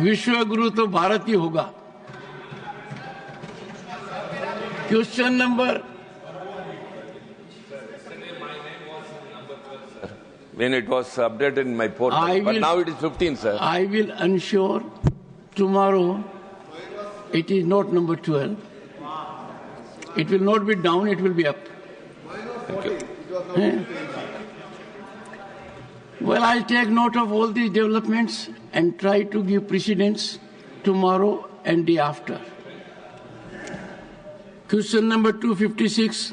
विश्व गुरु तो भारत ही होगा। Question number when it was updated in my portal, but now it is 15, sir. I will ensure tomorrow it is not number 12. It will not be down, it will be up. Thank you. Well, I'll take note of all these developments and try to give precedence tomorrow and day after. Question number 256,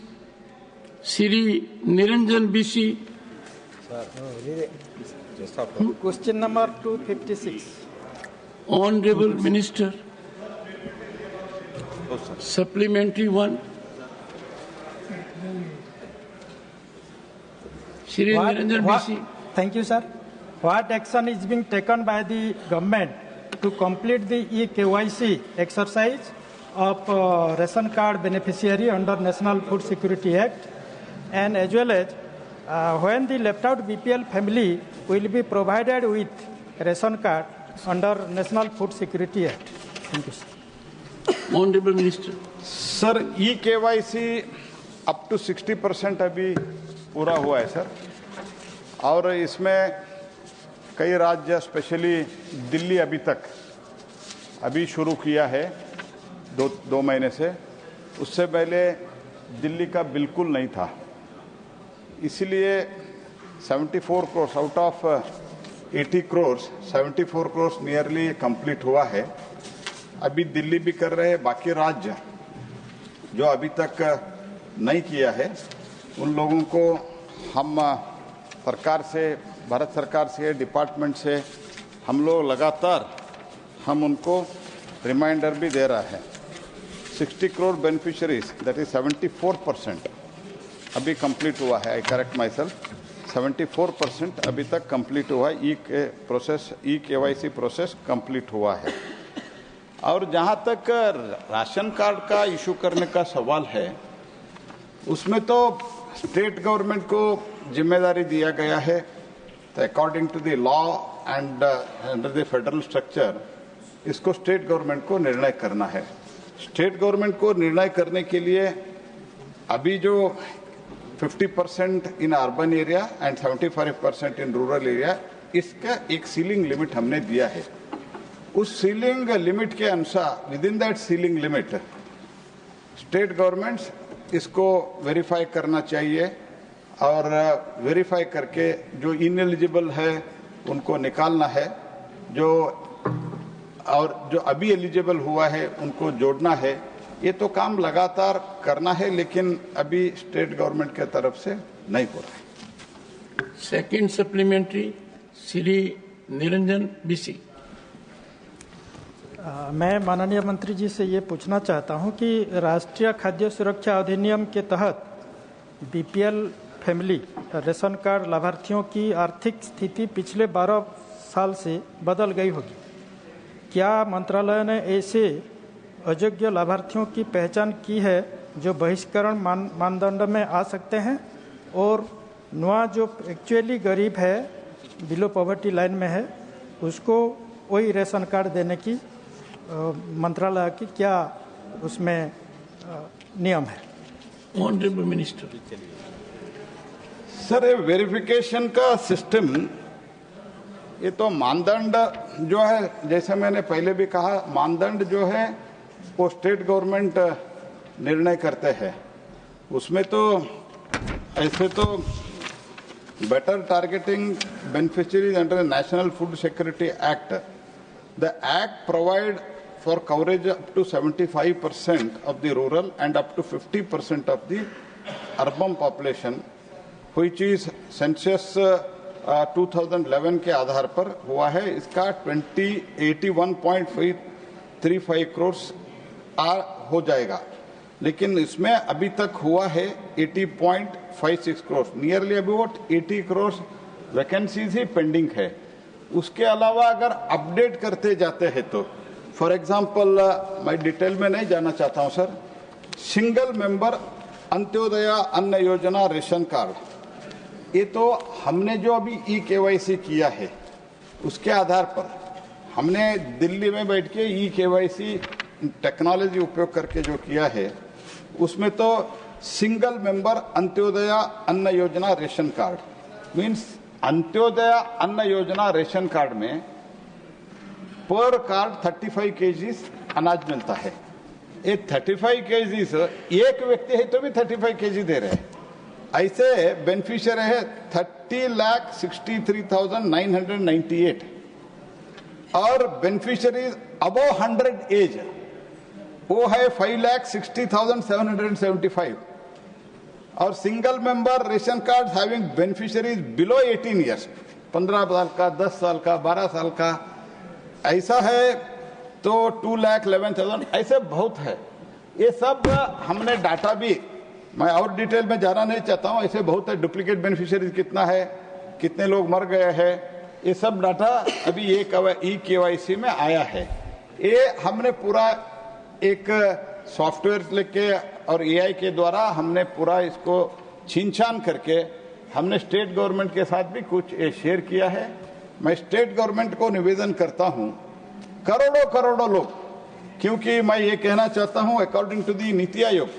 Sri Niranjan BC. Question number 256. Honorable Minister, supplementary one. Sri Niranjan BC. Thank you, sir. What action is being taken by the government to complete the eKYC exercise of ration card beneficiary under National Food Security Act, and as well as when the left out BPL family will be provided with ration card under National Food Security Act? Thank you, sir. Honorable Minister. Sir eKYC up to 60% अभी पूरा हुआ है sir, और इसमें कई राज्य specially Delhi अभी शुरू किया है दो महीने से। उससे पहले दिल्ली का बिल्कुल नहीं था, इसलिए 74 crore out of 80 crore 74 crore nearly complete हुआ है। अभी दिल्ली भी कर रहे हैं, बाकी राज्य जो अभी तक नहीं किया है उन लोगों को हम सरकार से, भारत सरकार से, डिपार्टमेंट से हम लोग लगातार हम उनको रिमाइंडर भी दे रहा है। 60 करोड़ बेनिफिशियरीज, दैट इज 74% अभी कंप्लीट हुआ है। आई करेक्ट माई सेल्फ, 74% अभी तक कंप्लीट हुआ है। eKYC प्रोसेस कंप्लीट हुआ है। और जहां तक राशन कार्ड का इशू करने का सवाल है, उसमें तो स्टेट गवर्नमेंट को जिम्मेदारी दिया गया है। तो according to the law and under the federal structure इसको स्टेट गवर्नमेंट को निर्णय करना है। स्टेट गवर्नमेंट को निर्णय करने के लिए अभी जो 50% in urban area and 75% in rural area, इसका एक सीलिंग लिमिट हमने दिया है। उस सीलिंग लिमिट के अनुसार, with in that ceiling limit, state governments इसको वेरीफाई करना चाहिए और वेरीफाई करके जो इनएलिजिबल है उनको निकालना है, और जो अभी एलिजिबल हुआ है उनको जोड़ना है। ये तो काम लगातार करना है, लेकिन अभी स्टेट गवर्नमेंट के तरफ से नहीं हो रहा है। Second supplementary, Shri Niranjan BC. मैं माननीय मंत्री जी से ये पूछना चाहता हूँ कि राष्ट्रीय खाद्य सुरक्षा अधिनियम के तहत बीपीएल फैमिली रेशन कार्ड लाभार्थियों की आर्थिक स्थिति पिछले 12 साल से बदल गई होगी। क्या मंत्रालय ने ऐसे अयोग्य लाभार्थियों की पहचान की है जो बहिष्करण मानदंड में आ सकते हैं, और नया जो एक्चुअली गरीब है, बिलो पॉवर्टी लाइन में है, उसको वही रेशन कार्ड देने की मंत्रालय की क्या उसमें नियम है? Honourable minister. सर, ये वेरिफिकेशन का सिस्टम, ये तो मानदंड जो है, जैसे मैंने पहले भी कहा, मानदंड जो है वो स्टेट गवर्नमेंट निर्णय करते हैं। उसमें तो ऐसे तो better targeting beneficiaries under national food security act, the act provide for coverage up to 75% of the rural and up to 50% of the urban population, which is census 2011 के आधार पर हुआ है। इसका 81.35 करोड़ हो जाएगा, लेकिन इसमें अभी तक हुआ है 80.56 करोड़, नियरली अभी वो 80 करोड़ वैकेंसीज ही पेंडिंग है। उसके अलावा अगर अपडेट करते जाते हैं तो, फॉर एग्जाम्पल, मैं डिटेल में नहीं जाना चाहता हूं सर, सिंगल मेंबर अंत्योदय अन्न योजना रेशन कार्ड, ये तो हमने जो अभी eKYC किया है उसके आधार पर हमने दिल्ली में बैठ के ई-केवाईसी टेक्नोलॉजी उपयोग करके जो किया है, उसमें तो सिंगल मेंबर अंत्योदय अन्न योजना रेशन कार्ड मीन्स अंत्योदय अन्न योजना रेशन कार्ड में पर कार्ड 35 केजीज अनाज मिलता है। ये 35 केजीज एक व्यक्ति है तो भी 35 केजी दे रहे हैं। ऐसे बेनिफिशियरी है 30,63,998 और बेनिफिशियरीज अबव 100 एज वो है 5,60,775 और single member ration card having beneficiaries below 18 years 15 साल का, 10 साल का, 12 साल का ऐसा है तो 2,11,000 ऐसे बहुत है। ये सब हमने डाटा भी, मैं और डिटेल में जाना नहीं चाहता हूँ, ऐसे बहुत है। डुप्लीकेट बेनिफिशियरीज कितना है, कितने लोग मर गए हैं, ये सब डाटा अभी ई-केवाईसी में आया है। ये हमने पूरा एक सॉफ्टवेयर लेके और एआई के द्वारा हमने पूरा इसको छीन-छान करके हमने स्टेट गवर्नमेंट के साथ भी कुछ शेयर किया है। मैं स्टेट गवर्नमेंट को निवेदन करता हूं, करोड़ों लोग, क्योंकि मैं ये कहना चाहता हूं according to the NITI Aayog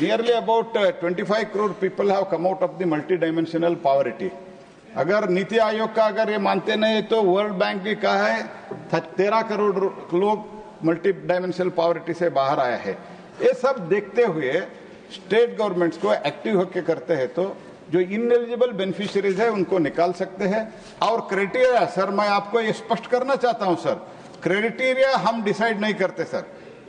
nearly about 25 crore people have come out of the multi dimensional poverty. अगर नीति आयोग का अगर ये मानते नहीं तो वर्ल्ड बैंक भी कहा है 13 करोड़ लोग मल्टी डायमेंशनल पॉवर्टी से बाहर आया है। ये सब देखते हुए स्टेट गवर्नमेंट्स को एक्टिव होकर करते हैं तो जो इनएलिजिबल बेनिफिशियरीज है उनको निकाल सकते हैं। और क्राइटेरिया सर मैं आपको ये स्पष्ट करना चाहता हूं सर, क्राइटेरिया हम डिसाइड नहीं करते सर।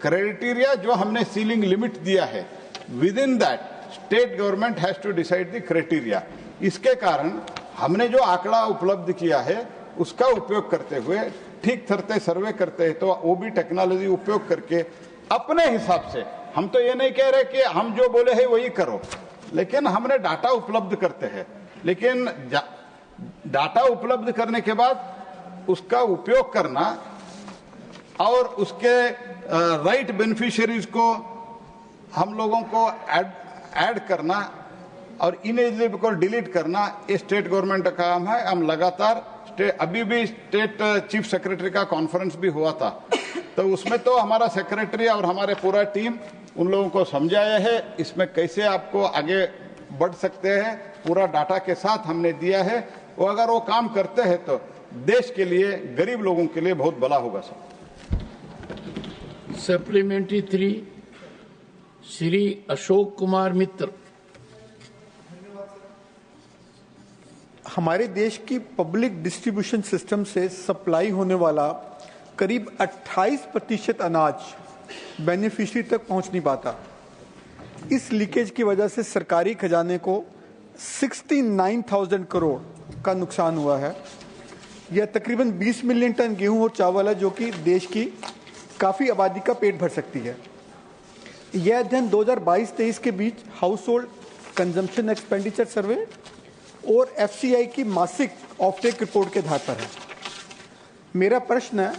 क्राइटेरिया जो हमने सीलिंग लिमिट दिया है within that state government has to decide the criteria. इसके कारण हमने जो आंकड़ा उपलब्ध किया है उसका उपयोग करते हुए ठीक तरते सर्वे करते हैं तो वो भी टेक्नोलॉजी उपयोग करके अपने हिसाब से, हम तो ये नहीं कह रहे कि हम जो बोले हैं वही करो, लेकिन हमने डाटा उपलब्ध करते हैं। लेकिन डाटा उपलब्ध करने के बाद उसका उपयोग करना और उसके राइट बेनिफिशियरीज को हम लोगों को ऐड करना और इनएलिजिबल को डिलीट करना ये स्टेट गवर्नमेंट का काम है। हम लगातार अभी भी स्टेट चीफ सेक्रेटरी का कॉन्फ्रेंस भी हुआ था तो उसमें तो हमारा सेक्रेटरी और हमारे पूरा टीम उन लोगों को समझाया है इसमें कैसे आपको आगे बढ़ सकते हैं, पूरा डाटा के साथ हमने दिया है। वो अगर वो काम करते हैं तो देश के लिए, गरीब लोगों के लिए बहुत भला होगा सर। सप्लीमेंट्री 3 श्री अशोक कुमार मित्र। हमारे देश की पब्लिक डिस्ट्रीब्यूशन सिस्टम से सप्लाई होने वाला करीब 28% अनाज बेनिफिशियरी तक पहुंच नहीं पाता। इस लीकेज की वजह से सरकारी खजाने को 69,000 करोड़ का नुकसान हुआ है। यह तकरीबन 20 मिलियन टन गेहूं और चावल है जो कि देश की काफ़ी आबादी का पेट भर सकती है। यह अध्ययन 2022-23 के बीच हाउस होल्ड कंजम्पशन एक्सपेंडिचर सर्वे और एफसीआई की मासिक ऑफटेक रिपोर्ट के आधार पर है। मेरा प्रश्न है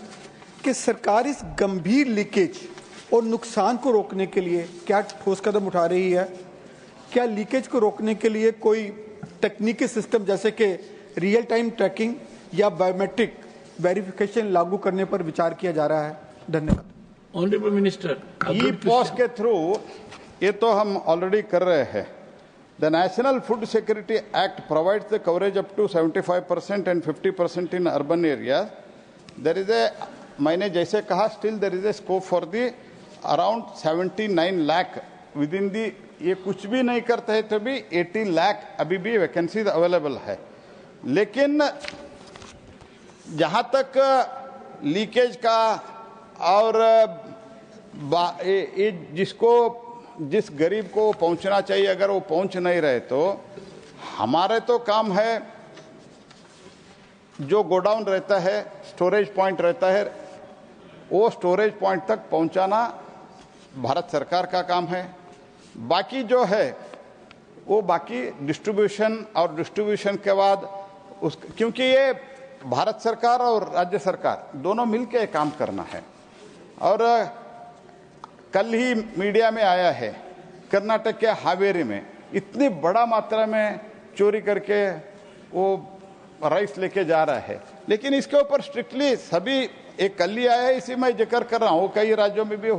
कि सरकार इस गंभीर लीकेज और नुकसान को रोकने के लिए क्या ठोस कदम उठा रही है? क्या लीकेज को रोकने के लिए कोई तकनीकी सिस्टम जैसे कि रियल टाइम ट्रैकिंग या बायोमेट्रिक वेरिफिकेशन लागू करने पर विचार किया जा रहा है? धन्यवाद। ऑनरेबल मिनिस्टर, ई-पॉस के थ्रू ये तो हम ऑलरेडी कर रहे हैं। The National Food Security Act provides the coverage up to 75% and 50% in urban areas. There is a, मैंने जैसे कहा, still there is a scope for the around 79 lakh within the, ये कुछ भी नहीं करते हैं तो भी 80 लाख अभी भी वैकेंसीज अवेलेबल है। लेकिन जहाँ तक लीकेज का और ये जिस गरीब को पहुंचना चाहिए अगर वो पहुंच नहीं रहे तो हमारे तो काम है, जो गोडाउन रहता है, स्टोरेज पॉइंट रहता है, वो स्टोरेज पॉइंट तक पहुंचाना भारत सरकार का काम है। बाकी जो है वो बाकी डिस्ट्रीब्यूशन और डिस्ट्रीब्यूशन के बाद उस, क्योंकि ये भारत सरकार और राज्य सरकार दोनों मिलकर काम करना है। और कल ही मीडिया में आया है कर्नाटक के हावेरी में इतनी बड़ा मात्रा में चोरी करके वो राइस लेके जा रहा है, लेकिन इसके ऊपर स्ट्रिक्टली सभी एक कल ही आया, इसी में जिक्र कर रहा हूँ, कई राज्यों में भी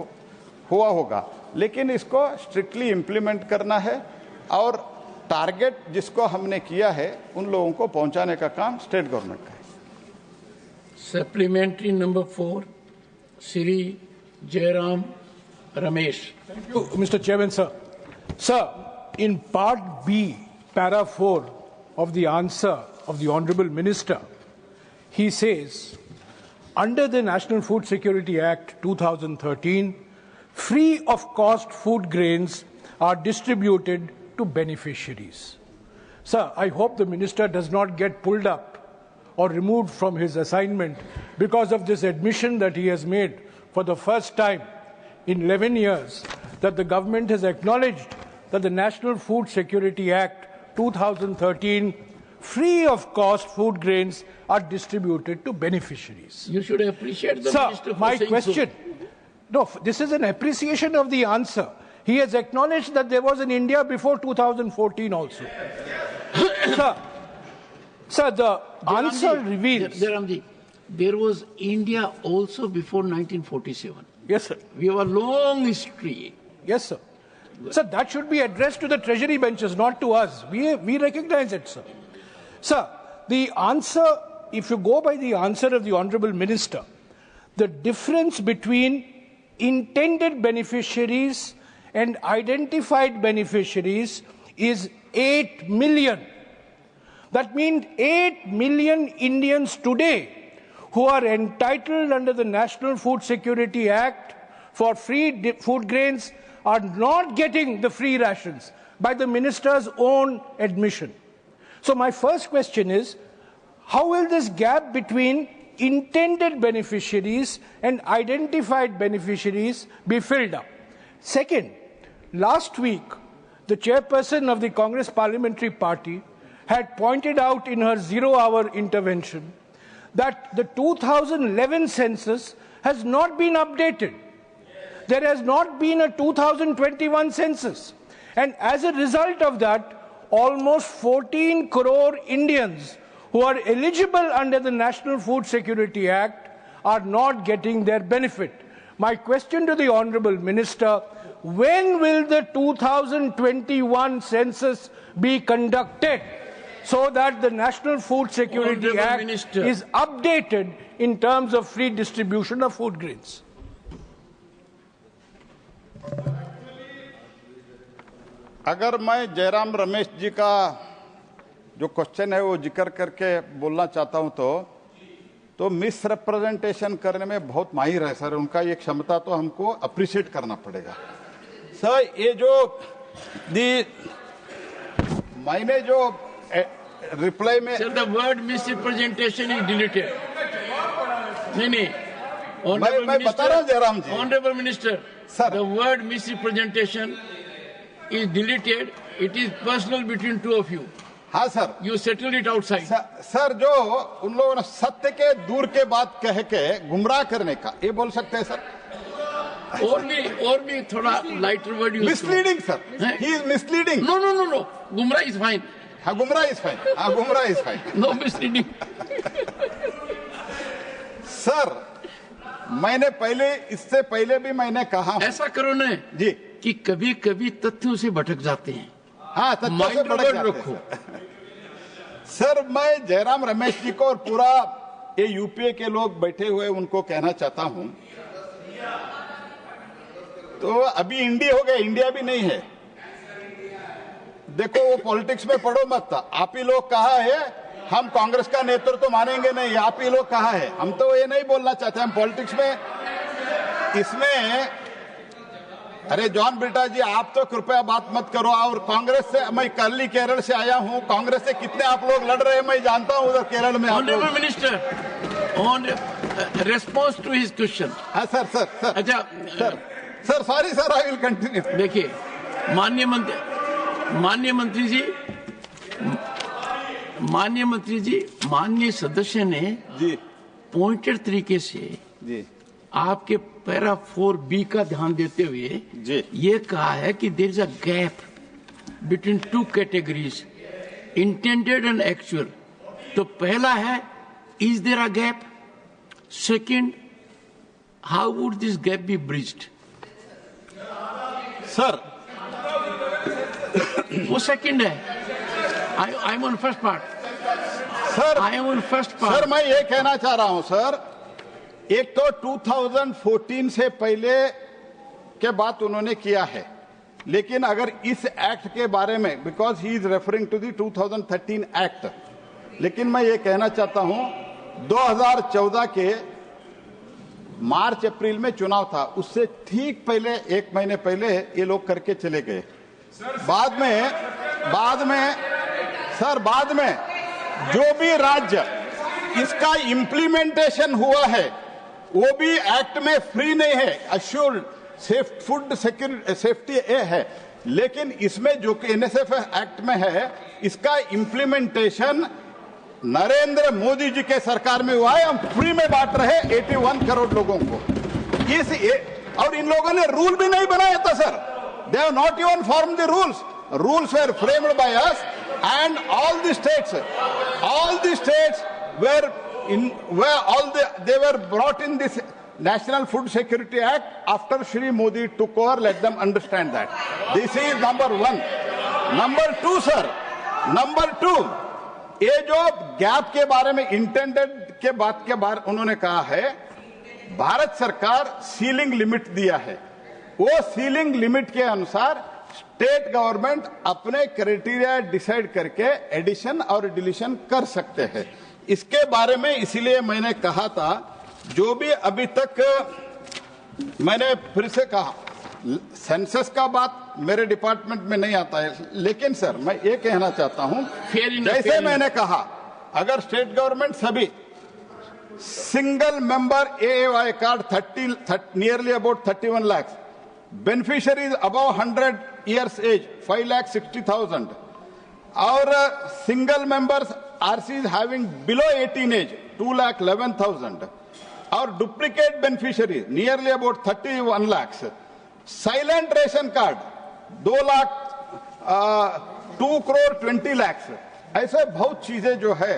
हुआ होगा, लेकिन इसको स्ट्रिक्टली इंप्लीमेंट करना है और टारगेट जिसको हमने किया है उन लोगों को पहुंचाने का काम स्टेट गवर्नमेंट का है। Supplementary number 4, Sri Jairam Ramesh. Thank you, Mr. Chairman, sir. Sir, in Part B, Para 4 of the answer of the Honourable Minister, he says, under the National Food Security Act 2013, free of cost food grains are distributed to beneficiaries. Sir, I hope the Minister does not get pulled up or removed from his assignment because of this admission that he has made for the first time in 11 years, that the government has acknowledged that the National Food Security Act 2013 free of cost food grains are distributed to beneficiaries. You should appreciate the Sir, minister for my saying question, no, this is an appreciation of the answer. He has acknowledged that there was an India before 2014 also. Sir, the answer reveals... Jairamji, there was India also before 1947. Yes, sir. We have a long history. Yes, sir. Sir, that should be addressed to the treasury benches, not to us. We recognize it, sir. Sir, the answer, if you go by the answer of the Honourable Minister, the difference between intended beneficiaries and identified beneficiaries is 8 million. That means 8 million Indians today who are entitled under the National Food Security Act for free food grains are not getting the free rations by the minister's own admission. So my first question is, how will this gap between intended beneficiaries and identified beneficiaries be filled up? Second, last week, the chairperson of the Congress Parliamentary Party had pointed out in her zero-hour intervention that the 2011 census has not been updated. There has not been a 2021 census. And as a result of that, almost 14 crore Indians who are eligible under the National Food Security Act are not getting their benefit. My question to the Honourable Minister, when will the 2021 census be conducted so that the National Food Security Honourable Act Minister. is updated in terms of free distribution of food grains? अगर मैं जयराम रमेश जी का जो question है वो जिक्र करके बोलना चाहता हूं तो मिस रिप्रेजेंटेशन करने में बहुत माहिर है सर, उनका ये क्षमता तो हमको अप्रिशिएट करना पड़ेगा। सर ये जो मैंने जो रिप्लाई में Sir, the word misrepresentation is deleted. नहीं, मैं बता रहा हूं जयराम जी। Honourable Minister, Sir. the word misrepresentation is deleted. It is personal between two of you. हाँ sir, You settle it outside. Sir जो उन लोगों ने सत्य के दूर के बात कह के गुमराह करने का, ये बोल सकते हैं सर? और भी थोड़ा lighter word use misleading sir, he is misleading. No गुमराह इज फाइन। हाँ गुमराह इज फाइन, हाँ गुमराह is fine. No misleading. Sir मैंने पहले, इससे पहले भी मैंने कहा, ऐसा करो ना जी कि कभी कभी तथ्यों से भटक जाते हैं। हाँ तथ्यों से भटक जाते रखो। हैं। सर मैं जयराम रमेश जी को और पूरा ये यूपीए के लोग बैठे हुए उनको कहना चाहता हूं, तो अभी इंडिया हो गया, इंडिया भी नहीं है। देखो वो पॉलिटिक्स में पढ़ो मत, आप ही लोग कहा है हम कांग्रेस का नेतृत्व तो मानेंगे नहीं, आप ही लोग कहा है, हम तो ये नहीं बोलना चाहते। हम पॉलिटिक्स में इसमें, अरे जॉन बेटा जी आप तो कृपया बात मत करो। और कांग्रेस से, मैं कल केरल से आया हूं, कांग्रेस से कितने आप लोग लड़ रहे हैं मैं जानता हूं उधर केरल में। Honourable minister, on response to his question. हाँ सर। अच्छा sir sorry sir, I will continue. देखिए माननीय मंत्री जी, माननीय सदस्य ने जी पॉइंटेड तरीके से जी आपके पैरा 4B का ध्यान देते हुए जी ये कहा है कि there is a gap between two categories, intended and actual. तो पहला है, is there a gap? Second, how would this gap be bridged? Sir वो सेकंड है. I am on first part. Sir I am on first part. Sir मैं ये कहना चाह रहा हूं सर, एक तो 2014 से पहले के बात उन्होंने किया है, लेकिन अगर इस एक्ट के बारे में, because he is referring to the 2013 act, लेकिन मैं ये कहना चाहता हूं 2014 के मार्च अप्रैल में चुनाव था, उससे ठीक पहले 1 महीने पहले ये लोग करके चले गए. बाद में जो भी राज्य इसका इम्प्लीमेंटेशन हुआ है वो भी एक्ट में फ्री नहीं है, अश्योर्ड फूड सेफ्टी है, लेकिन इसमें जो एनएसएफ एक्ट में है इसका इम्प्लीमेंटेशन नरेंद्र मोदी जी के सरकार में हुआ है. हम फ्री में बांट रहे 81 करोड़ लोगों को. और इन लोगों ने रूल भी नहीं बनाया था sir. They have not even form the rules. Rules were framed by us and all the states they were brought in this National Food Security Act after Shri Modi took over. Let them understand that. This is number one. Number two, sir. Number two, ये जो gap के बारे में intended के बात के बारे उन्होंने कहा है, भारत सरकार सीलिंग लिमिट दिया है. वो सीलिंग लिमिट के अनुसार स्टेट गवर्नमेंट अपने क्राइटेरिया डिसाइड करके एडिशन और डिलीशन कर सकते हैं. इसके बारे में इसीलिए मैंने कहा था, जो भी अभी तक मैंने फिर से कहा, सेंसस का बात मेरे डिपार्टमेंट में नहीं आता है, लेकिन सर मैं ये कहना चाहता हूं, जैसे मैंने कहा, अगर स्टेट गवर्नमेंट सभी single member AAY card nearly about 31 lakhs, beneficiaries above 100 years age 5,60,000, और single members RCs having below 18 age 2,11,000, और duplicate beneficiary nearly about 31 lakhs, silent ration card 2 crore 20 lakhs. ऐसे बहुत चीजें जो है,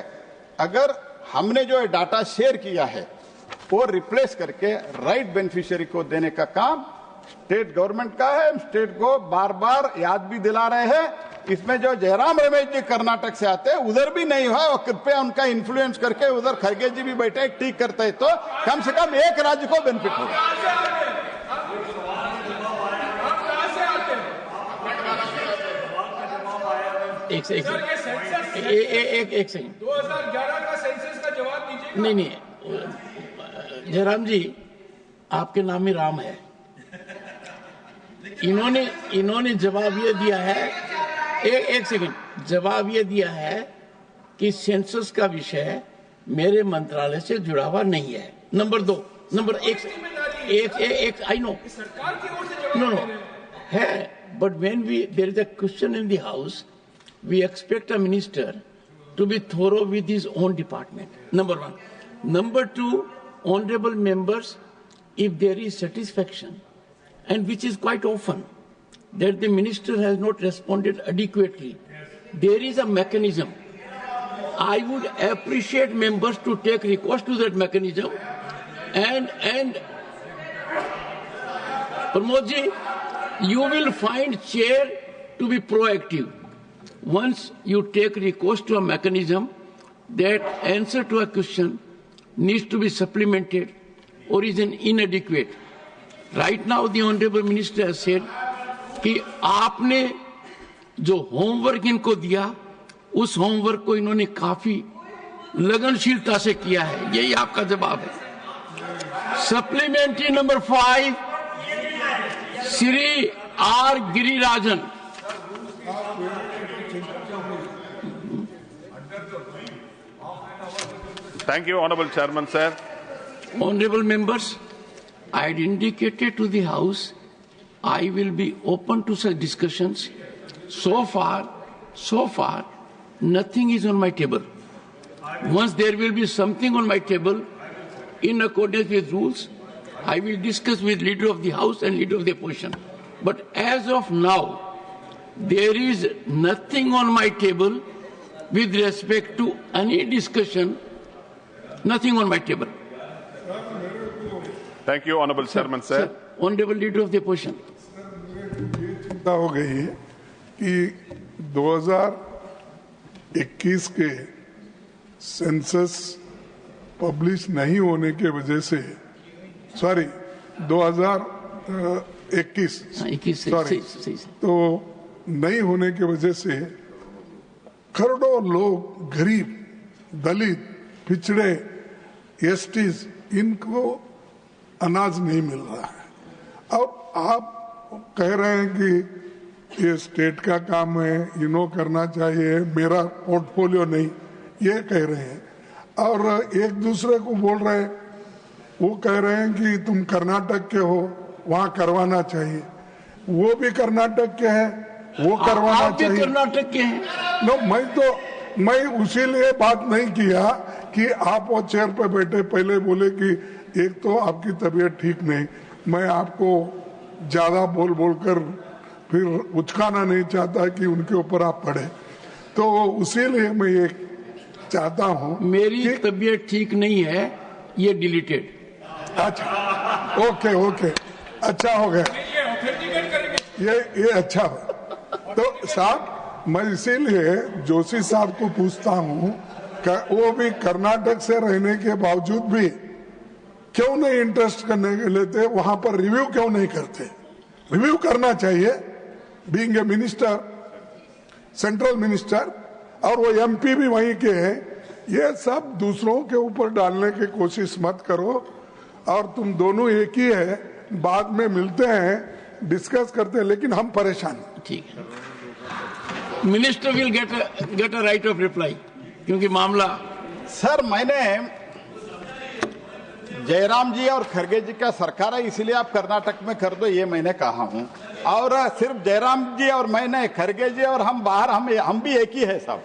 अगर हमने जो डाटा शेयर किया है वो रिप्लेस करके राइट बेनिफिशियरी को देने का काम स्टेट गवर्नमेंट का है. स्टेट को बार बार याद भी दिला रहे हैं. इसमें जो जयराम रमेश जी कर्नाटक से आते हैं, उधर भी नहीं हुआ, और कृपया उनका इन्फ्लुएंस करके उधर खड़गे जी भी बैठे ठीक करते हैं, तो कम से कम एक राज्य को बेनिफिट होगा. एक सेकंड 2011 का सेंसस का जवाब दीजिए. नहीं, जयराम जी आपके नाम ही राम है. इन्होंने जवाब ये दिया है, एक सेकंड, जवाब ये दिया है कि सेंसस का विषय मेरे मंत्रालय से जुड़ा हुआ नहीं है. नंबर 2. नंबर एक आई नो नो है, but when there is a question in the house, we expect a minister to be thorough with his own department. Number 1. Number 2, honorable members, if there is satisfaction, and which is quite often, that the minister has not responded adequately, there is a mechanism. I would appreciate members to take recourse to that mechanism, and Pramod ji, you will find chair to be proactive. Once you take recourse to a mechanism, that answer to a question needs to be supplemented or is inadequate. Right now, the Honorable Minister has said कि आपने जो homework इनको दिया, उस homework को इन्होंने काफी लगनशीलता से किया है. यही आपका जवाब है. Supplementary number 5, Shri R. Girirajan. Thank you, Honorable Chairman, sir. Honorable members, I had indicated to the House I will be open to such discussions. So far, nothing is on my table. Once there will be something on my table, in accordance with rules, I will discuss with Leader of the House and Leader of the Opposition. But as of now, there is nothing on my table with respect to any discussion, nothing on my table. Thank you, Honorable Chairman, sir. Honorable Leader of the Opposition. चिंता हो गई है कि 2021 के census publish नहीं होने के वजह से, सॉरी 2021 सॉरी, तो नहीं होने की वजह से करोड़ों लोग, गरीब, दलित, पिछड़े, एसटीज, इनको अनाज नहीं मिल रहा है। और आप कह रहे हैं कि ये स्टेट का काम है, इन्हों करना चाहिए, मेरा पोर्टफोलियो नहीं, ये कह रहे हैं। और एक दूसरे को बोल रहे हैं, वो कह रहे हैं कि तुम कर्नाटक के हो, वहाँ करवाना चाहिए। वो भी कर्नाटक के हैं, वो करवाना चाहिए। कर्नाटक के हैं। नो, मैं उसी लिए बात नहीं किया कि आप वो चेयर पे बैठे पहले बोले कि एक तो आपकी तबीयत ठीक नहीं, मैं आपको ज्यादा बोल कर फिर उचकाना नहीं चाहता कि उनके ऊपर आप पड़े, तो उसी लिए मैं ये चाहता हूँ। मेरी तबीयत ठीक नहीं है, ये डिलीटेड। अच्छा, ओके, अच्छा हो गया, ये अच्छा हो। तो साहब, मैं इसीलिए जोशी साहब को पूछता हूँ कि वो भी कर्नाटक से रहने के बावजूद भी क्यों नहीं इंटरेस्ट करने के लेते, वहां पर रिव्यू क्यों नहीं करते? रिव्यू करना चाहिए, being a minister, central minister, और वो एमपी भी वहीं के हैं। ये सब दूसरों के ऊपर डालने की कोशिश मत करो, और तुम दोनों एक ही है, बाद में मिलते हैं, डिस्कस करते हैं, लेकिन हम परेशान हैं। ठीक है, minister will get a right of reply, क्योंकि मामला। सर, मैंने जयराम जी और खरगे जी का सरकार है, इसलिए आप कर्नाटक में कर दो, ये मैंने कहा हूं। और सिर्फ जयराम जी और मैंने, खरगे जी और हम बाहर, हम भी एक ही है सब।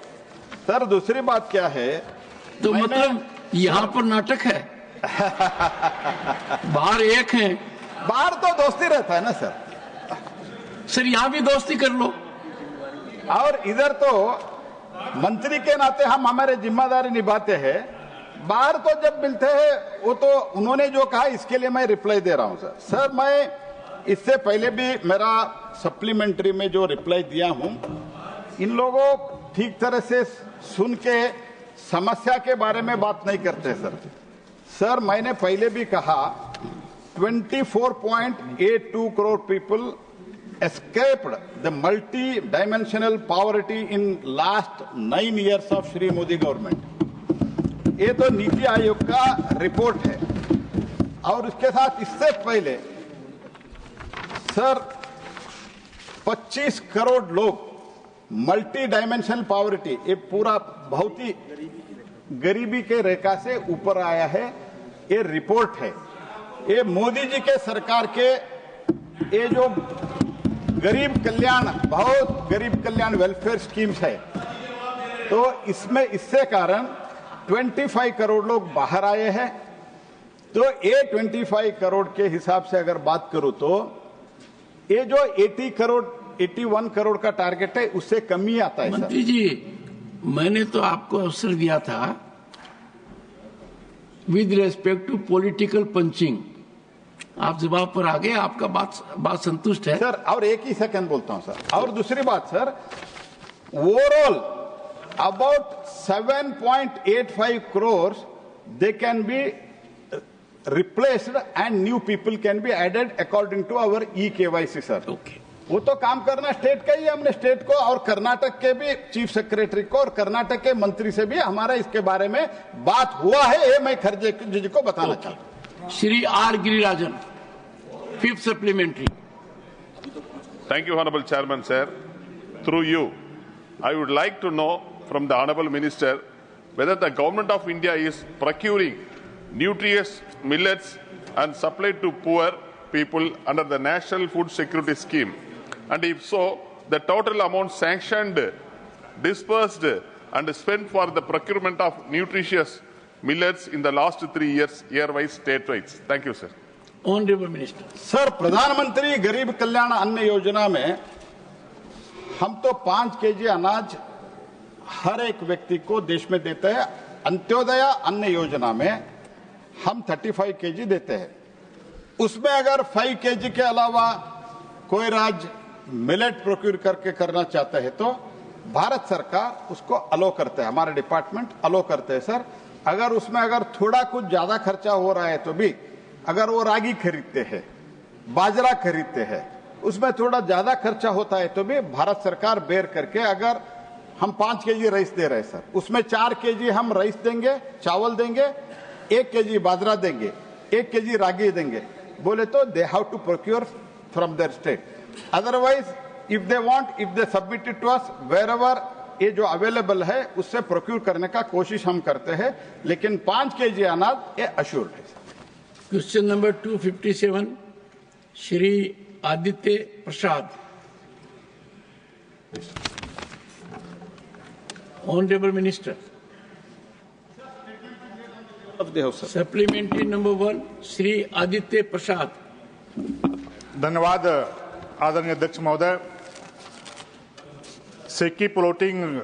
सर, दूसरी बात क्या है, तो मतलब यहाँ पर नाटक है। बाहर एक है, बाहर तो दोस्ती रहता है ना सर। सर यहाँ भी दोस्ती कर लो, और इधर तो मंत्री के नाते हम हमारे जिम्मेदारी निभाते हैं। बाहर तो जब मिलते हैं, वो तो उन्होंने जो कहा, इसके लिए मैं रिप्लाई दे रहा हूं सर। सर, मैं इससे पहले भी मेरा सप्लीमेंट्री में जो रिप्लाई दिया हूं, इन लोगों ठीक तरह से सुन के समस्या के बारे में बात नहीं करते सर। सर, मैंने पहले भी कहा 24.82 crore people escaped the multi-dimensional poverty in last 9 years of Shri Modi government. ये तो नीति आयोग का रिपोर्ट है। और उसके साथ इससे पहले सर 25 करोड़ लोग मल्टी डायमेंशनल पॉवर्टी, ये पूरा बहुत ही गरीबी के रेखा से ऊपर आया है, ये रिपोर्ट है। ये मोदी जी के सरकार के ये जो गरीब कल्याण, बहुत गरीब कल्याण वेलफेयर स्कीम्स है, तो इसमें इससे कारण 25 करोड़ लोग बाहर आए हैं। तो ये 25 करोड़ के हिसाब से अगर बात करूं तो ये जो 81 करोड़ का टारगेट है, उससे कम ही आता है। मंत्री जी, मैंने तो आपको अवसर दिया था with respect to political punching, आप जवाब पर आ गए, आपका बात संतुष्ट है सर। और एक ही सेकंड बोलता हूं सर। और दूसरी बात sir, overall about 7.85 crores they can be replaced and new people can be added according to our eKYC sir. Okay. वो तो काम करना स्टेट का ही, हमने स्टेट को और कर्नाटक के भी चीफ सेक्रेटरी को और कर्नाटक के मंत्री से भी हमारा इसके बारे में बात हुआ है, ये मैं खरगे जी को बताना चाहता हूं। Shri R Girirajan, 5th supplementary. Thank you, Honorable Chairman, sir. Through you, I would like to know from the Honorable Minister whether the Government of India is procuring nutritious millets and supplied to poor people under the National Food Security Scheme. And if so, the total amount sanctioned, dispersed and spent for the procurement of nutritious millets in the last 3 years, year-wise, state-wise. Thank you, sir. Honorable Minister. Sir, प्रधानमंत्री गरीब कल्याण अन्न योजना में हम तो 5 KG अनाज हर एक व्यक्ति को देश में देते हैं। अंत्योदय अन्न योजना में हम 35 केजी देते हैं। उसमें अगर 5 kg के अलावा कोई राज्य मिलेट प्रोक्यूर करके करना चाहता है तो भारत सरकार उसको अलो करते हैं, हमारे डिपार्टमेंट अलो करते हैं सर। अगर उसमें अगर थोड़ा कुछ ज्यादा खर्चा हो रहा है तो भी, अगर वो रागी खरीदते हैं, बाजरा खरीदते हैं, उसमें थोड़ा ज्यादा खर्चा होता है तो भी भारत सरकार बेयर करके, अगर हम 5 kg राइस दे रहे हैं सर, उसमें 4 kg हम राइस देंगे, चावल देंगे, 1 kg बाजरा देंगे, 1 kg रागी देंगे, बोले तो they have to procure from their state. Otherwise if they want, if they submit it to us, wherever ये जो अवेलेबल है उससे प्रोक्योर करने का कोशिश हम करते हैं, लेकिन 5 kg अनाज ये अश्योर्ड है। Question number 257 Shri Aditya Prasad. Honourable minister, supplementary number 1 Shri Aditya Prasad. धन्यवाद आदरणीय अध्यक्ष महोदय। सेकी फ्लोटिंग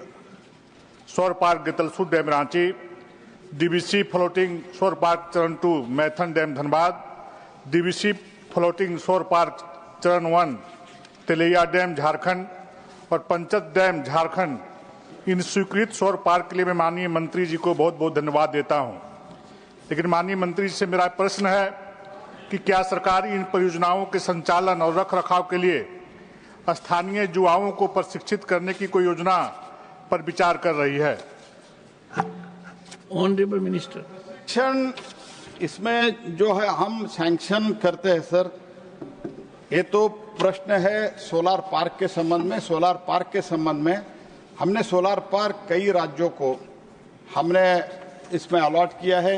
सौर park Getalsud dam Ranchi, DVC floating सौर पार्क चरण 2 Maithon dam Dhanbad, DVC floating सौर पार्क चरण 1 तेलैया डैम झारखंड और पंचत डैम झारखंड, इन स्वीकृत सौर पार्क के लिए मैं माननीय मंत्री जी को बहुत बहुत धन्यवाद देता हूं। लेकिन माननीय मंत्री जी से मेरा प्रश्न है कि क्या सरकार इन परियोजनाओं के संचालन और रख रखाव के लिए स्थानीय युवाओं को प्रशिक्षित करने की कोई योजना पर विचार कर रही है? ऑनरेबल मिनिस्टर, इसमें जो है हम सैंक्शन करते हैं सर, ये तो प्रश्न है सोलार पार्क के संबंध में। सोलार पार्क के संबंध में हमने सोलार पार्क कई राज्यों को हमने इसमें अलॉट किया है,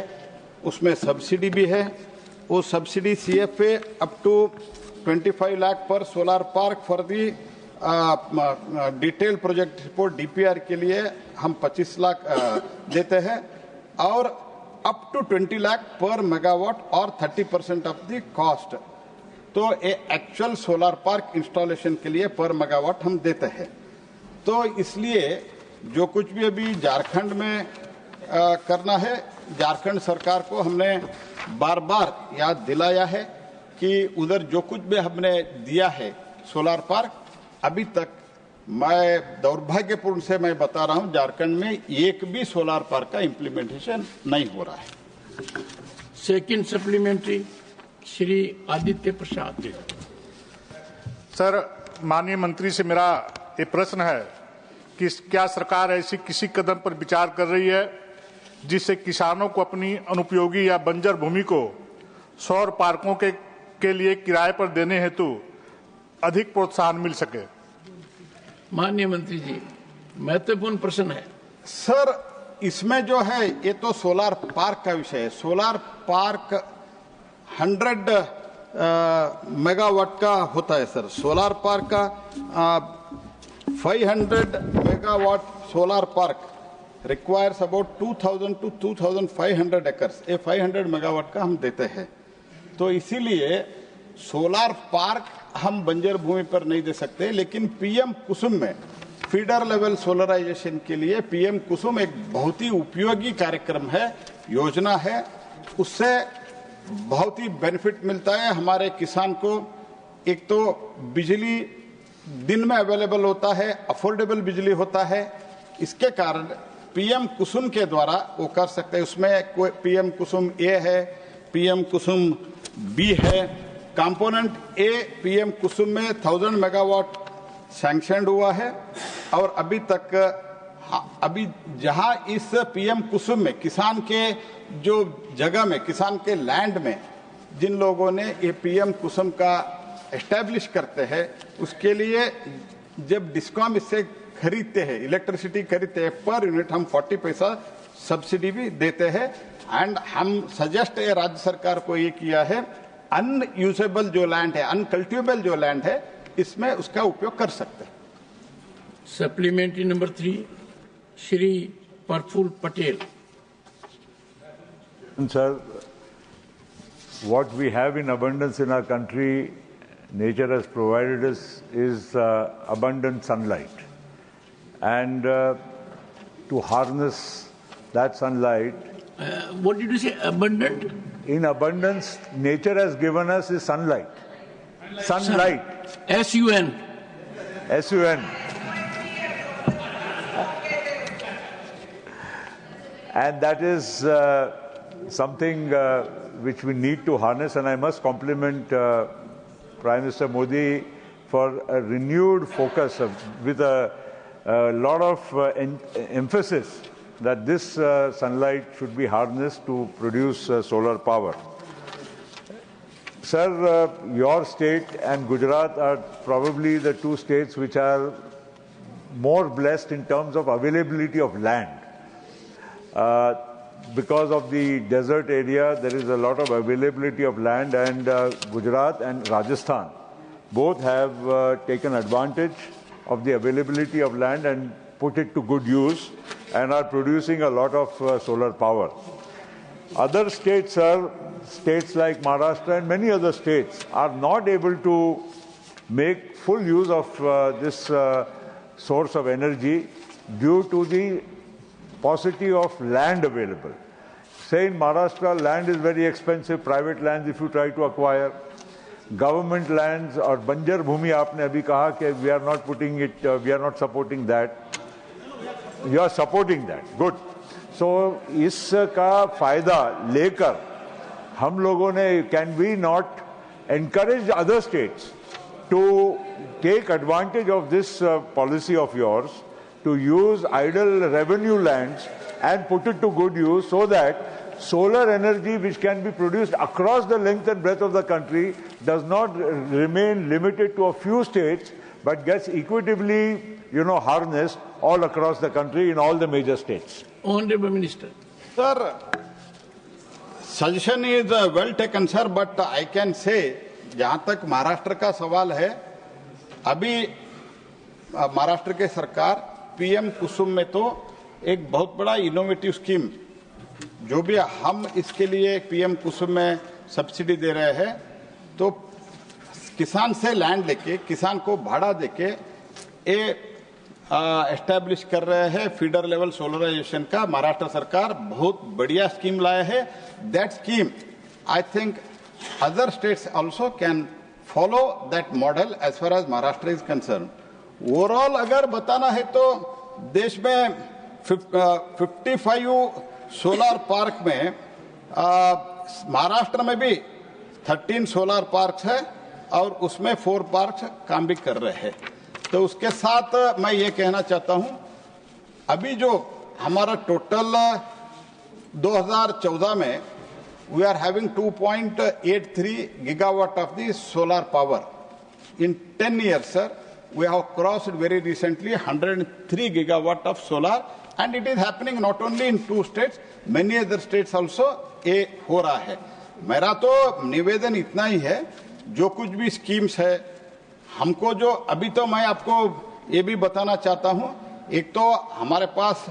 उसमें सब्सिडी भी है। वो subsidy CFA up to 25 lakh पर solar park for the detail project report DPR के लिए हम 25 लाख देते हैं, और अप टू 20 लाख पर मेगावाट और 30% ऑफ द कॉस्ट। तो ये एक्चुअल सोलार पार्क इंस्टॉलेशन के लिए पर मेगावाट हम देते हैं। तो इसलिए जो कुछ भी अभी झारखंड में करना है, झारखंड सरकार को हमने बार बार याद दिलाया है कि उधर जो कुछ भी हमने दिया है सोलार पार्क, अभी तक मैं दुर्भाग्यपूर्ण से मैं बता रहा हूं, झारखंड में एक भी सोलार पार्क का इम्प्लीमेंटेशन नहीं हो रहा है। सेकंड सप्लीमेंट्री श्री आदित्य प्रसाद। सर, माननीय मंत्री से मेरा ये प्रश्न है कि क्या सरकार ऐसी किसी कदम पर विचार कर रही है जिससे किसानों को अपनी अनुपयोगी या बंजर भूमि को सौर पार्कों के लिए किराए पर देने हेतु अधिक प्रोत्साहन मिल सके? माननीय मंत्री जी, महत्वपूर्ण प्रश्न है सर। इसमें जो है ये तो सोलार पार्क का विषय है। सोलार पार्क 100 मेगावाट का होता है सर। सोलार पार्क का 500 megawatt solar park requires about 2000 to 2500 acres. ये 500 मेगावाट का हम देते हैं। तो इसीलिए सोलार पार्क हम बंजर भूमि पर नहीं दे सकते, लेकिन पीएम कुसुम में फीडर लेवल सोलराइजेशन के लिए पीएम कुसुम एक बहुत ही उपयोगी कार्यक्रम है, योजना है। उससे बहुत ही बेनिफिट मिलता है हमारे किसान को। एक तो बिजली दिन में अवेलेबल होता है, अफोर्डेबल बिजली होता है। इसके कारण पीएम कुसुम के द्वारा वो कर सकते हैं। उसमें कोई पीएम कुसुम ए है, पीएम कुसुम बी है। कंपोनेंट ए पीएम कुसुम में 1000 मेगावाट सैंक्शन हुआ है, और अभी तक अभी जहां इस पीएम कुसुम में किसान के जो जगह में, किसान के लैंड में जिन लोगों ने ये पीएम कुसुम का एस्टैब्लिश करते हैं, उसके लिए जब डिस्कॉम इससे खरीदते हैं, इलेक्ट्रिसिटी खरीदते हैं, पर यूनिट हम 40 पैसा सब्सिडी भी देते हैं। एंड हम सजेस्ट है राज्य सरकार को ये किया है, अनयूजेबल जो लैंड है, अनकल्टिवेबल जो लैंड है, इसमें उसका उपयोग कर सकते हैं। Supplementary number 3 Shri Praful Patel. Sir, what we have in abundance in our country, nature has provided us, is abundant sunlight. And to harness that sunlight... what did you say, abundant? in abundance nature has given us is sunlight. Sunlight. S-U-N. S-U-N. And that is something which we need to harness, and I must compliment Prime Minister Modi for a renewed focus with a lot of emphasis that this sunlight should be harnessed to produce solar power. Sir, your state and Gujarat are probably the two states which are more blessed in terms of availability of land. Because of the desert area, there is a lot of availability of land, and Gujarat and Rajasthan both have taken advantage of the availability of land and put it to good use and are producing a lot of solar power. Other states, sir, states like Maharashtra and many other states are not able to make full use of this source of energy due to the paucity of land available. Say in Maharashtra, land is very expensive, private lands if you try to acquire. Government lands or Banjar Bhumi, aapne abhi kaha कि we are not putting it, we are not supporting that. You are supporting that. Good. So इसका फायदा लेकर हम लोगों ने, can we not encourage other states to take advantage of this policy of yours to use idle revenue lands and put it to good use so that solar energy which can be produced across the length and breadth of the country does not remain limited to a few states but gets equitably, harnessed all across the country in all the major states. Honorable Minister. Sir, suggestion is well taken, sir, but I can say, जहाँ तक महाराष्ट्र का सवाल है, अभी महाराष्ट्र के सरकार PM कुसुम में तो एक बहुत बड़ा इनोवेटिव स्कीम, जो भी हम इसके लिए पीएम कुसुम में सब्सिडी दे रहे हैं, तो किसान से लैंड लेके, किसान को भाड़ा देके एस्टैब्लिश कर रहे हैं फीडर लेवल सोलराइजेशन का महाराष्ट्र सरकार बहुत बढ़िया स्कीम लाया है. That scheme I think other states also can follow that model as far as Maharashtra is concern. Overall अगर बताना है तो देश में 55 सोलर पार्क में महाराष्ट्र में भी 13 सोलर पार्क है और उसमें 4 पार्क काम भी कर रहे हैं. तो उसके साथ मैं ये कहना चाहता हूं, अभी जो हमारा टोटल 2014 में we are having 2.83 gigawatt of the solar power. In 10 years, sir, we have crossed very recently 103 gigawatt of solar, and it is happening not only in 2 states, many other states also ये हो रहा है. मेरा तो निवेदन इतना ही है, जो कुछ भी स्कीम्स है हमको, जो अभी तो मैं आपको ये भी बताना चाहता हूं, एक तो हमारे पास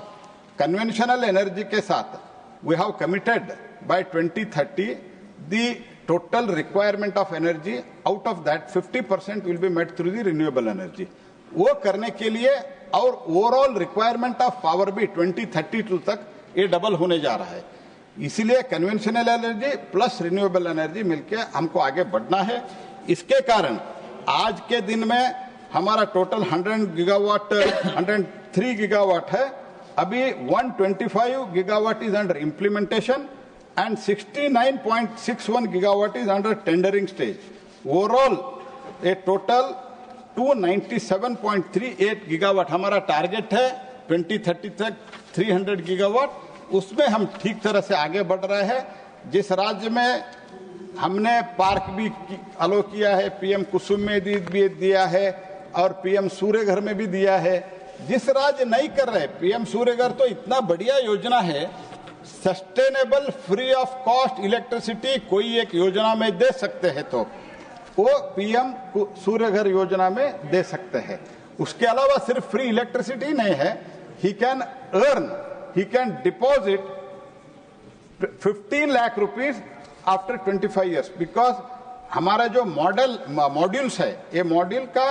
कन्वेंशनल एनर्जी के साथ we have committed by 2030 the total requirement of energy, out of that 50% will be met through the renewable energy. वो करने के लिए और ओवरऑल रिक्वायरमेंट ऑफ पावर भी 2032 तक ये डबल होने जा रहा है. इसीलिए conventional energy plus renewable energy मिलके हमको आगे बढ़ना है. इसके कारण आज के दिन में हमारा टोटल 103 गीगावाट है. अभी 125 gigawatt is under implementation and 69.61 gigawatt is under tendering stage. Overall, a total 297.38 gigawatt हमारा टारगेट है 2030 तक 300 gigawatt. उसमें हम ठीक तरह से आगे बढ़ रहे हैं. जिस राज्य में हमने पार्क भी अलो किया है, पीएम कुसुम में भी दिया है और पीएम सूर्य घर में भी दिया है. जिस राज्य नहीं कर रहे, पीएम सूर्य घर तो इतना बढ़िया योजना है, sustainable free of cost electricity कोई एक योजना में दे सकते हैं तो वो पीएम सूर्य घर योजना में दे सकते हैं. उसके अलावा सिर्फ फ्री इलेक्ट्रिसिटी नहीं है, he can earn, he can deposit 15 lakh rupees after 25 years, because हमारा जो मॉड्यूल्स है, ये मॉड्यूल का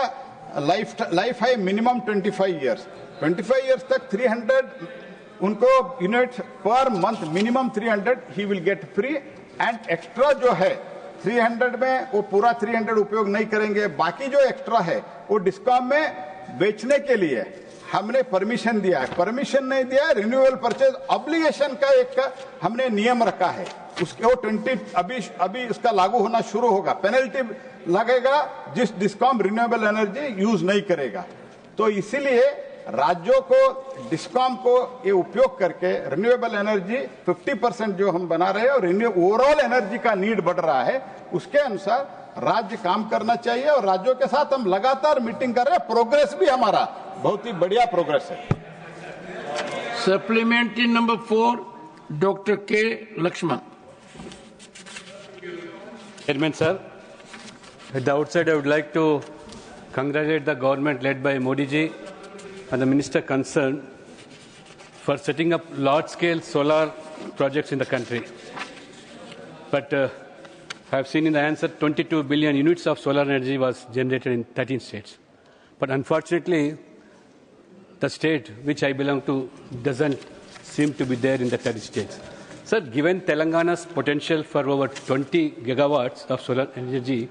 लाइफ है मिनिमम 25 years. 25 years तक 300 उनको unit per month minimum 300 he will get free and extra जो है 300 में वो पूरा 300 उपयोग नहीं करेंगे, बाकी जो एक्स्ट्रा है वो डिस्कॉम में बेचने के लिए हमने परमिशन दिया है। परमिशन नहीं दिया है, रिन्यूएबल परचेज ऑब्लिगेशन का एक हमने नियम रखा है, उसके वो 20 अभी उसका लागू होना शुरू होगा। पेनल्टी लगेगा जिस डिस्कॉम रिन्यूएबल एनर्जी यूज नहीं करेगा। तो इसीलिए राज्यों को, डिस्कॉम को ये उपयोग करके रिन्यूएबल एनर्जी 50% जो हम बना रहे हैं और ओवरऑल एनर्जी का नीड बढ़ रहा है, उसके अनुसार राज्य काम करना चाहिए। और राज्यों के साथ हम लगातार मीटिंग कर रहे हैं, प्रोग्रेस भी हमारा बहुत ही बढ़िया प्रोग्रेस है। सप्लीमेंट्री नंबर 4, डॉक्टर के Lakshman. Chairman sir, at the outset I would like to congratulate the government led by Modi ji and the minister concerned for setting up large-scale solar projects in the country. But I have seen in the answer 22 billion units of solar energy was generated in 13 states. But unfortunately, the state which I belong to doesn't seem to be there in the 30 states. Sir, given Telangana's potential for over 20 gigawatts of solar energy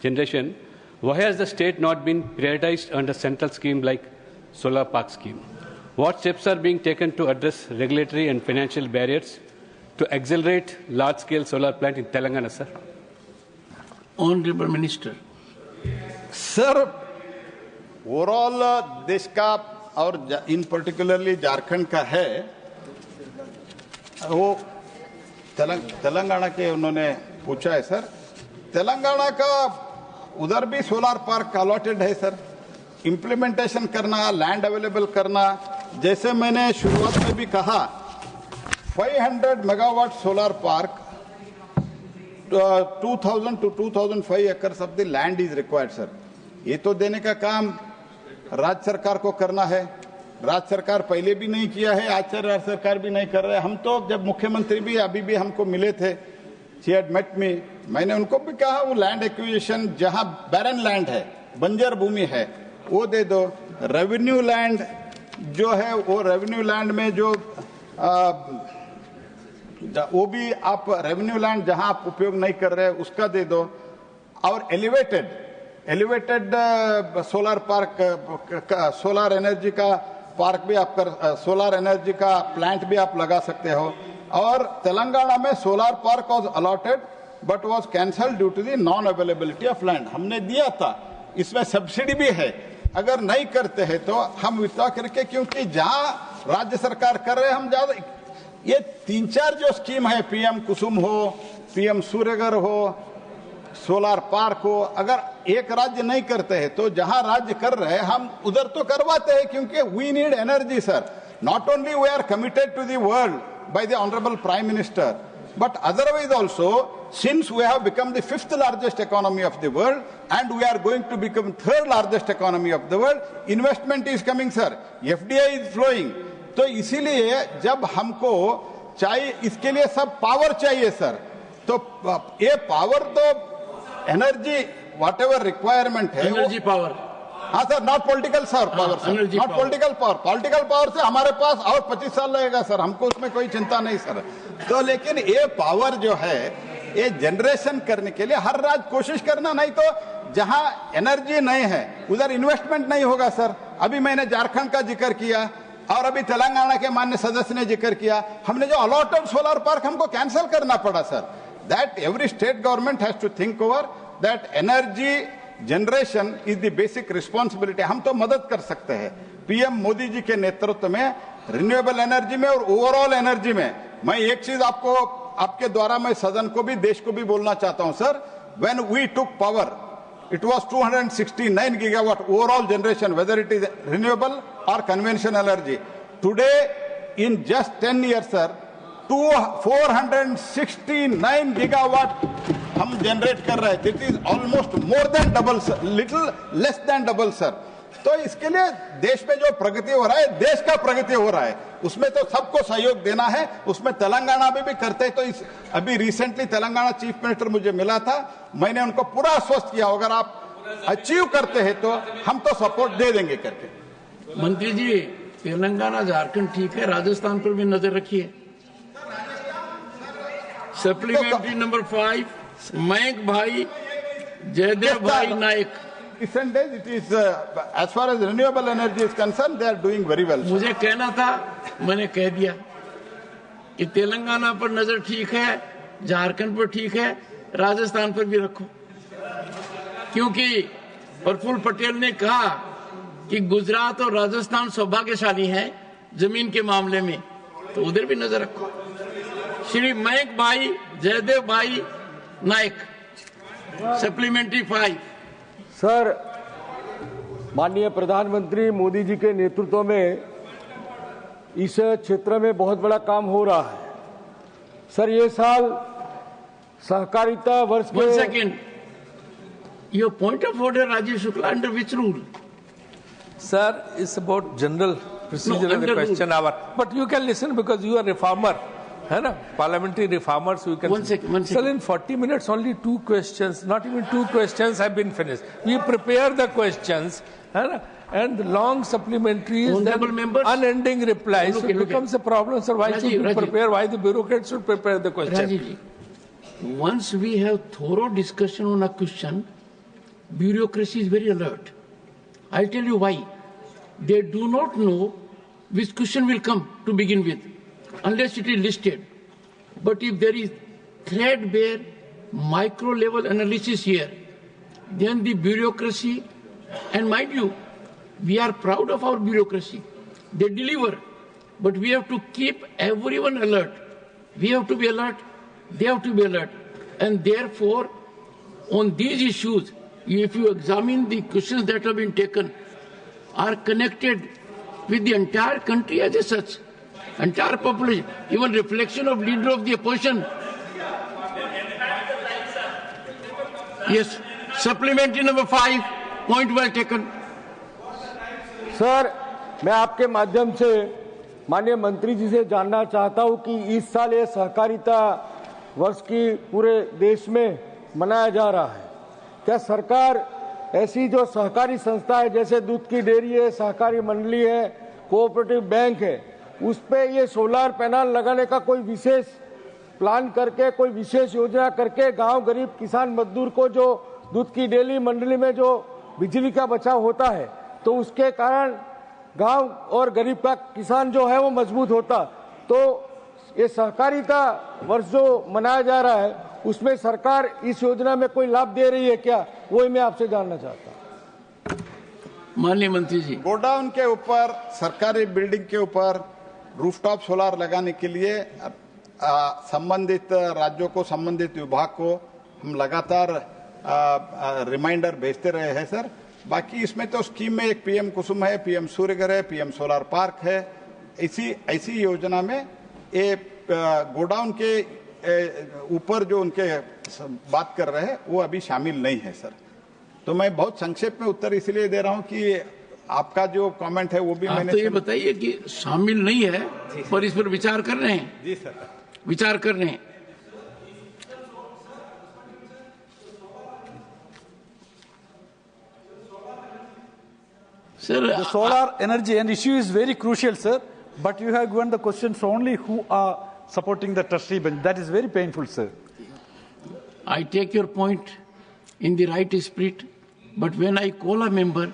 generation, why has the state not been prioritized under central scheme like Solar Park scheme? What steps are being taken to address regulatory and financial barriers to accelerate large-scale solar plant in Telangana, sir? Honorable Minister. Sir, overall देश का और in particularly Jharkhand का है, वो तेलंगाना के उन्होंने पूछा है सर। तेलंगाना का उधर भी सोलार पार्क अलॉटेड है सर। इम्प्लीमेंटेशन करना, लैंड अवेलेबल करना, जैसे मैंने शुरुआत में भी कहा 500 megawatt solar park 2000 to 2005 acres of the land is required sir. ये तो देने का काम राज्य सरकार को करना है। राज्य सरकार पहले भी नहीं किया है, आज राज्य सरकार भी नहीं कर रहे। हम तो जब मुख्यमंत्री भी अभी भी हमको मिले थे, शी हैड मेट मी, मैंने उनको भी कहा वो लैंड एक्विजिशन जहां बैरन लैंड है, बंजर भूमि है, वो दे दो। रेवेन्यू लैंड जो है वो रेवेन्यू लैंड में जो वो भी आप रेवेन्यू लैंड जहां आप उपयोग नहीं कर रहे उसका दे दो। और elevated solar park, solar energy का पार्क भी आप कर, सोलर एनर्जी का प्लांट भी आप लगा सकते हो। और तेलंगाना में solar park was allotted but was cancelled due to the non availability of land. हमने दिया था, इसमें सब्सिडी भी है, अगर नहीं करते हैं तो हम वित्ता करके, क्योंकि जहां राज्य सरकार कर रहे हैं हम ज्यादा, ये 3-4 जो स्कीम है, पीएम कुसुम हो, पीएम सूर्यघर हो, सोलार पार्क हो, अगर एक राज्य नहीं करते हैं तो जहां राज्य कर रहे हैं हम उधर तो करवाते हैं, क्योंकि we need energy sir. Not only we are committed to the world by the honourable prime minister, but otherwise also, since we have become the 5th largest economy of the world and we are going to become 3rd largest economy of the world, investment is coming sir, FDI is flowing। तो इसीलिए जब हमको चाहिए, इसके लिए सब power चाहिए sir. तो ये पावर तो एनर्जी वॉट एवर रिक्वायरमेंट है, एनर्जी पावर, हाँ sir, not political sir power sir, not political power. Political power से हमारे पास और 25 साल लगेगा सर, हमको उसमें कोई चिंता नहीं सर। तो लेकिन ये पावर जो है ये जनरेशन करने के लिए हर राज्य कोशिश करना, नहीं तो जहां एनर्जी नहीं है उधर इन्वेस्टमेंट नहीं होगा सर। अभी मैंने झारखंड का जिक्र किया और अभी तेलंगाना के माननीय सदस्य ने जिक्र किया, हमने जो अलॉटेड सोलर पार्क हमको कैंसिल करना पड़ा sir. That every state government has to think over that energy generation is the basic responsibility. हम तो मदद कर सकते हैं पीएम मोदी जी के नेतृत्व में रिन्यूएबल एनर्जी में और ओवरऑल एनर्जी में। मैं एक चीज आपको, आपके द्वारा मैं सदन को भी, देश को भी बोलना चाहता हूं sir. When we took power it was 269 gigawatt overall generation, whether it is renewable or conventional energy. Today in just 10 years sir, 469 gigawatt हम जनरेट कर रहे हैं। This is almost more than double sir, little less than double sir. तो इसके लिए देश में जो प्रगति हो रहा है, देश का प्रगति हो रहा है, उसमें तो सबको सहयोग देना है। उसमें तेलंगाना में भी करते हैं। तो इस अभी रिसेंटली तेलंगाना चीफ मिनिस्टर मुझे मिला था, मैंने उनको पूरा आश्वस्त किया अगर आप अचीव करते हैं तो हम तो सपोर्ट दे देंगे करके। मंत्री जी, तेलंगाना झारखंड ठीक है, राजस्थान पर भी नजर रखिए। Supplementary number 5, Mayank Bhai, Jaydev Bhai Naik. Recent days, it is as far as renewable energy is concerned, they are doing very well. मुझे कहना था, मैंने कह दिया कि तेलंगाना पर नजर ठीक है, झारखंड पर ठीक है, राजस्थान पर भी रखो, क्योंकि प्रफुल्ल पटेल ने कहा कि गुजरात और राजस्थान सौभाग्यशाली हैं जमीन के मामले में, तो उधर भी नजर रखो। श्री मयंक भाई, जयदेव भाई नायक, सप्लीमेंट्री 5। सर, माननीय प्रधानमंत्री मोदी जी के नेतृत्व में इस क्षेत्र में बहुत बड़ा काम हो रहा है। सर, ये साल सहकारिता वर्ष के 1 second. Your point of order, Rajiv Shukla, under which rule? Sir, it's about general procedure No, of the under question rule. hour. But you can listen because you are reformer. है ना? Parliamentary reformers, we can. 1 second. Sir, in 40 minutes, only 2 questions, not even 2 questions have been finished. We prepare the questions, है ना? And long supplementaries, Honorable then members, unending replies. look So at- it becomes a problem, sir. Why should we Rajiv. prepare? Why the bureaucrats should prepare the question? Rajiv ji, once we have thorough discussion on a question, bureaucracy is very alert. I'll tell you why. They do not know which question will come to begin with, unless it is listed. But if there is threadbare micro-level analysis here, then the bureaucracy, and mind you, we are proud of our bureaucracy. They deliver, but we have to keep everyone alert. We have to be alert, they have to be alert. And therefore, on these issues, if you examine the questions that have been taken, are connected with the entire country as a such, entire population, even reflection of leader of the opposition. Yes, supplementary number 5, point well taken. Sir, मैं आपके माध्यम से माननीय मंत्री जी से जानना चाहता हूं कि इस साल ये सहकारिता वर्ष की पूरे देश में मनाया जा रहा है। क्या सरकार ऐसी जो सहकारी संस्था है, जैसे दूध की डेयरी है, सहकारी मंडली है, कोऑपरेटिव बैंक है, उस पे ये सोलर पैनल लगाने का कोई विशेष प्लान करके, कोई विशेष योजना करके गांव गरीब किसान मजदूर को जो दूध की डेयरी मंडली में जो बिजली का बचाव होता है, तो उसके कारण गांव और गरीब का किसान जो है वो मजबूत होता। तो ये सहकारिता वर्ष जो मनाया जा रहा है, उसमें सरकार इस योजना में कोई लाभ दे रही है क्या, वही मैं आपसे जानना चाहता हूँ। माननीय मंत्री जी, गोडाउन के ऊपर, सरकारी बिल्डिंग के ऊपर रूफटॉप सोलार लगाने के लिए संबंधित राज्यों को, संबंधित विभाग को हम लगातार रिमाइंडर भेजते रहे हैं सर। बाकी इसमें तो स्कीम में एक पीएम कुसुम है, पीएम सूर्यघर है, पीएम सोलार पार्क है। ऐसी योजना में ये गोडाउन के ऊपर जो उनके बात कर रहे हैं वो अभी शामिल नहीं है सर। तो मैं बहुत संक्षेप में उत्तर इसलिए दे रहा हूं कि आपका जो कमेंट है वो भी मैंने तो ये बताइए कि शामिल नहीं है, पर इस पर विचार कर रहे हैं। जी सर, विचार कर रहे हैं। Sir, the solar energy and issue is very crucial, sir. But you have given the questions only who are supporting the trustee bench. That is very painful, sir. I take your point in the right spirit, but when I call a member,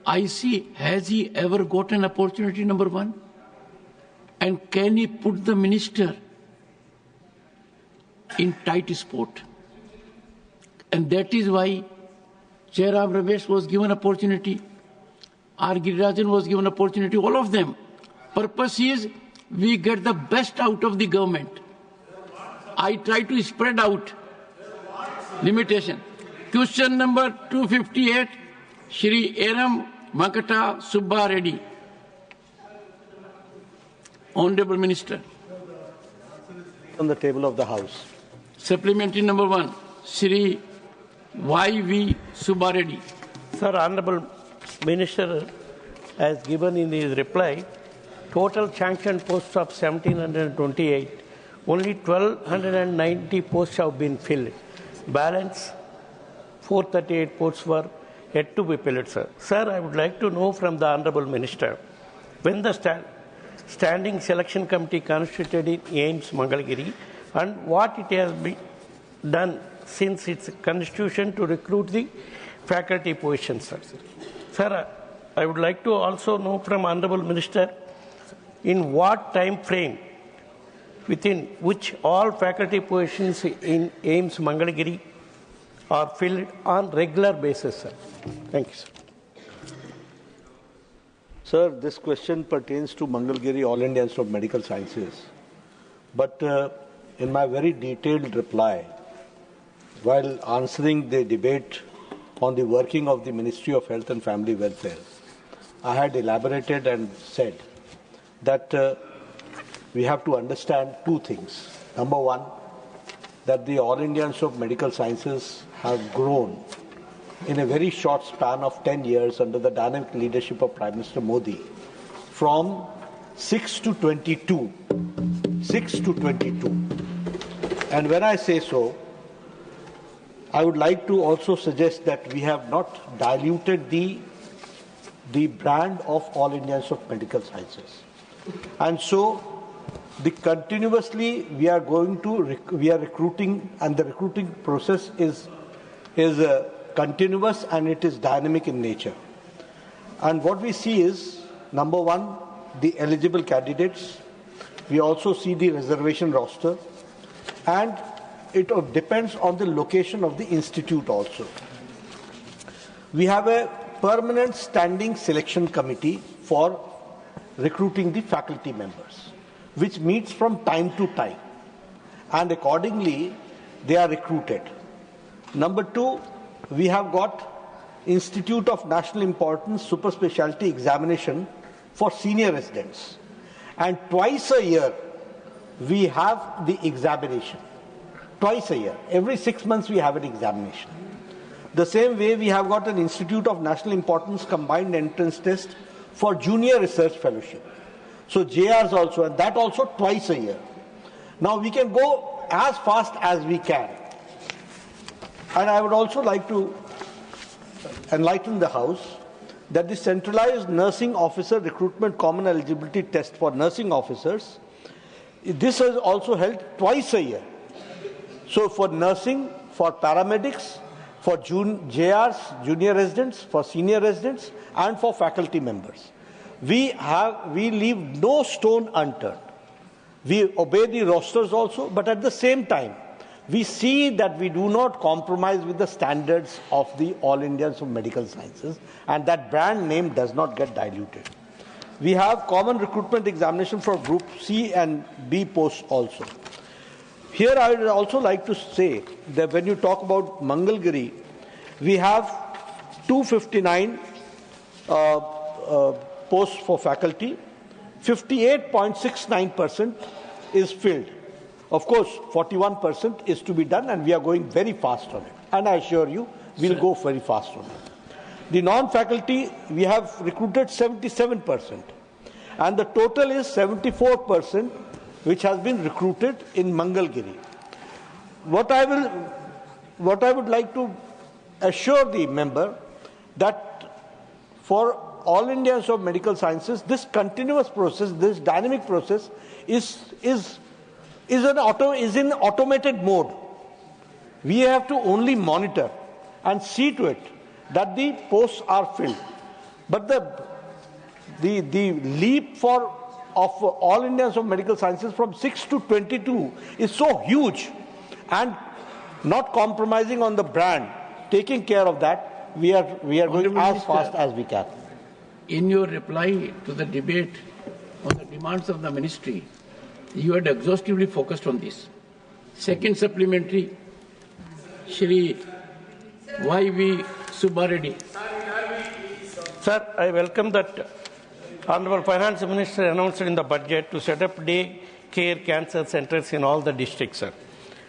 I see, has he ever got an opportunity, number one? And can he put the minister in tight spot? And that is why Jairam Ramesh was given opportunity, R. Girirajan was given opportunity, all of them. Purpose is we get the best out of the government. I try to spread out limitation. Question number 258, Shri Eram Makata Subba Reddy. Honorable Minister. On the table of the House. Supplementary number 1, Shri Y.V. Subba Reddy. Sir, Honorable Minister has given in his reply, total sanctioned posts of 1,728, only 1,290 posts have been filled. Balance 438 posts were yet to be filled, sir. Sir, I would like to know from the Honorable Minister, when the Standing Selection Committee constituted in AIIMS Mangalagiri and what it has been done since its constitution to recruit the faculty positions, sir. Sir, I would like to also know from Honorable Minister in what time frame within which all faculty positions in AIIMS Mangalagiri are filled on regular basis, sir. Thank you, sir. Sir, this question pertains to Mangalagiri All India Institute of Medical Sciences. But in my very detailed reply, while answering the debate on the working of the Ministry of Health and Family Welfare, I had elaborated and said that we have to understand two things. Number one, that the All India Institute of Medical Sciences have grown in a very short span of 10 years under the dynamic leadership of Prime Minister Modi from 6 to 22. 6 to 22. And when I say so, I would like to also suggest that we have not diluted the brand of All India Institute of Medical Sciences. And so, continuously we are recruiting, and the recruiting process is continuous and it is dynamic in nature. And what we see is, number one, the eligible candidates. We also see the reservation roster, and it depends on the location of the institute also. We have a permanent standing selection committee for recruiting the faculty members, which meets from time to time, and accordingly they are recruited. Number two, we have got Institute of National Importance Super Specialty Examination for senior residents, and twice a year we have the examination. Twice a year. Every 6 months we have an examination. The same way we have got an Institute of National Importance Combined Entrance Test for Junior Research Fellowship. So JRs also, and that also twice a year. Now we can go as fast as we can. And I would also like to enlighten the House that the centralized nursing officer recruitment common eligibility test for nursing officers, this is also held twice a year. So for nursing, for paramedics, for JRs, junior residents, for senior residents, and for faculty members. We leave no stone unturned. We obey the rosters also, but at the same time, we see that we do not compromise with the standards of the All Indians of Medical Sciences, and that brand name does not get diluted. We have common recruitment examination for Group C and B posts also. Here I would also like to say that when you talk about Mangalagiri, we have 259 posts for faculty, 58.69% is filled. Of course, 41% is to be done, and we are going very fast on it. And I assure you, we'll go very fast on it. The non-faculty, we have recruited 77%, and the total is 74%, which has been recruited in Mangalagiri. What I would like to assure the member that for All India Institute of Medical Sciences, this continuous process, this dynamic process is in automated mode. We have to only monitor and see to it that the posts are filled. But the leap of All India Institute of Medical Sciences from 6 to 22 is so huge, and not compromising on the brand, taking care of that, we are going as fast as we can. In your reply to the debate on the demands of the ministry, you had exhaustively focused on this. Second supplementary, Shri Y.V. Subba Reddy. Sir, I welcome that Honorable Finance Minister announced in the budget to set up day care cancer centers in all the districts, sir.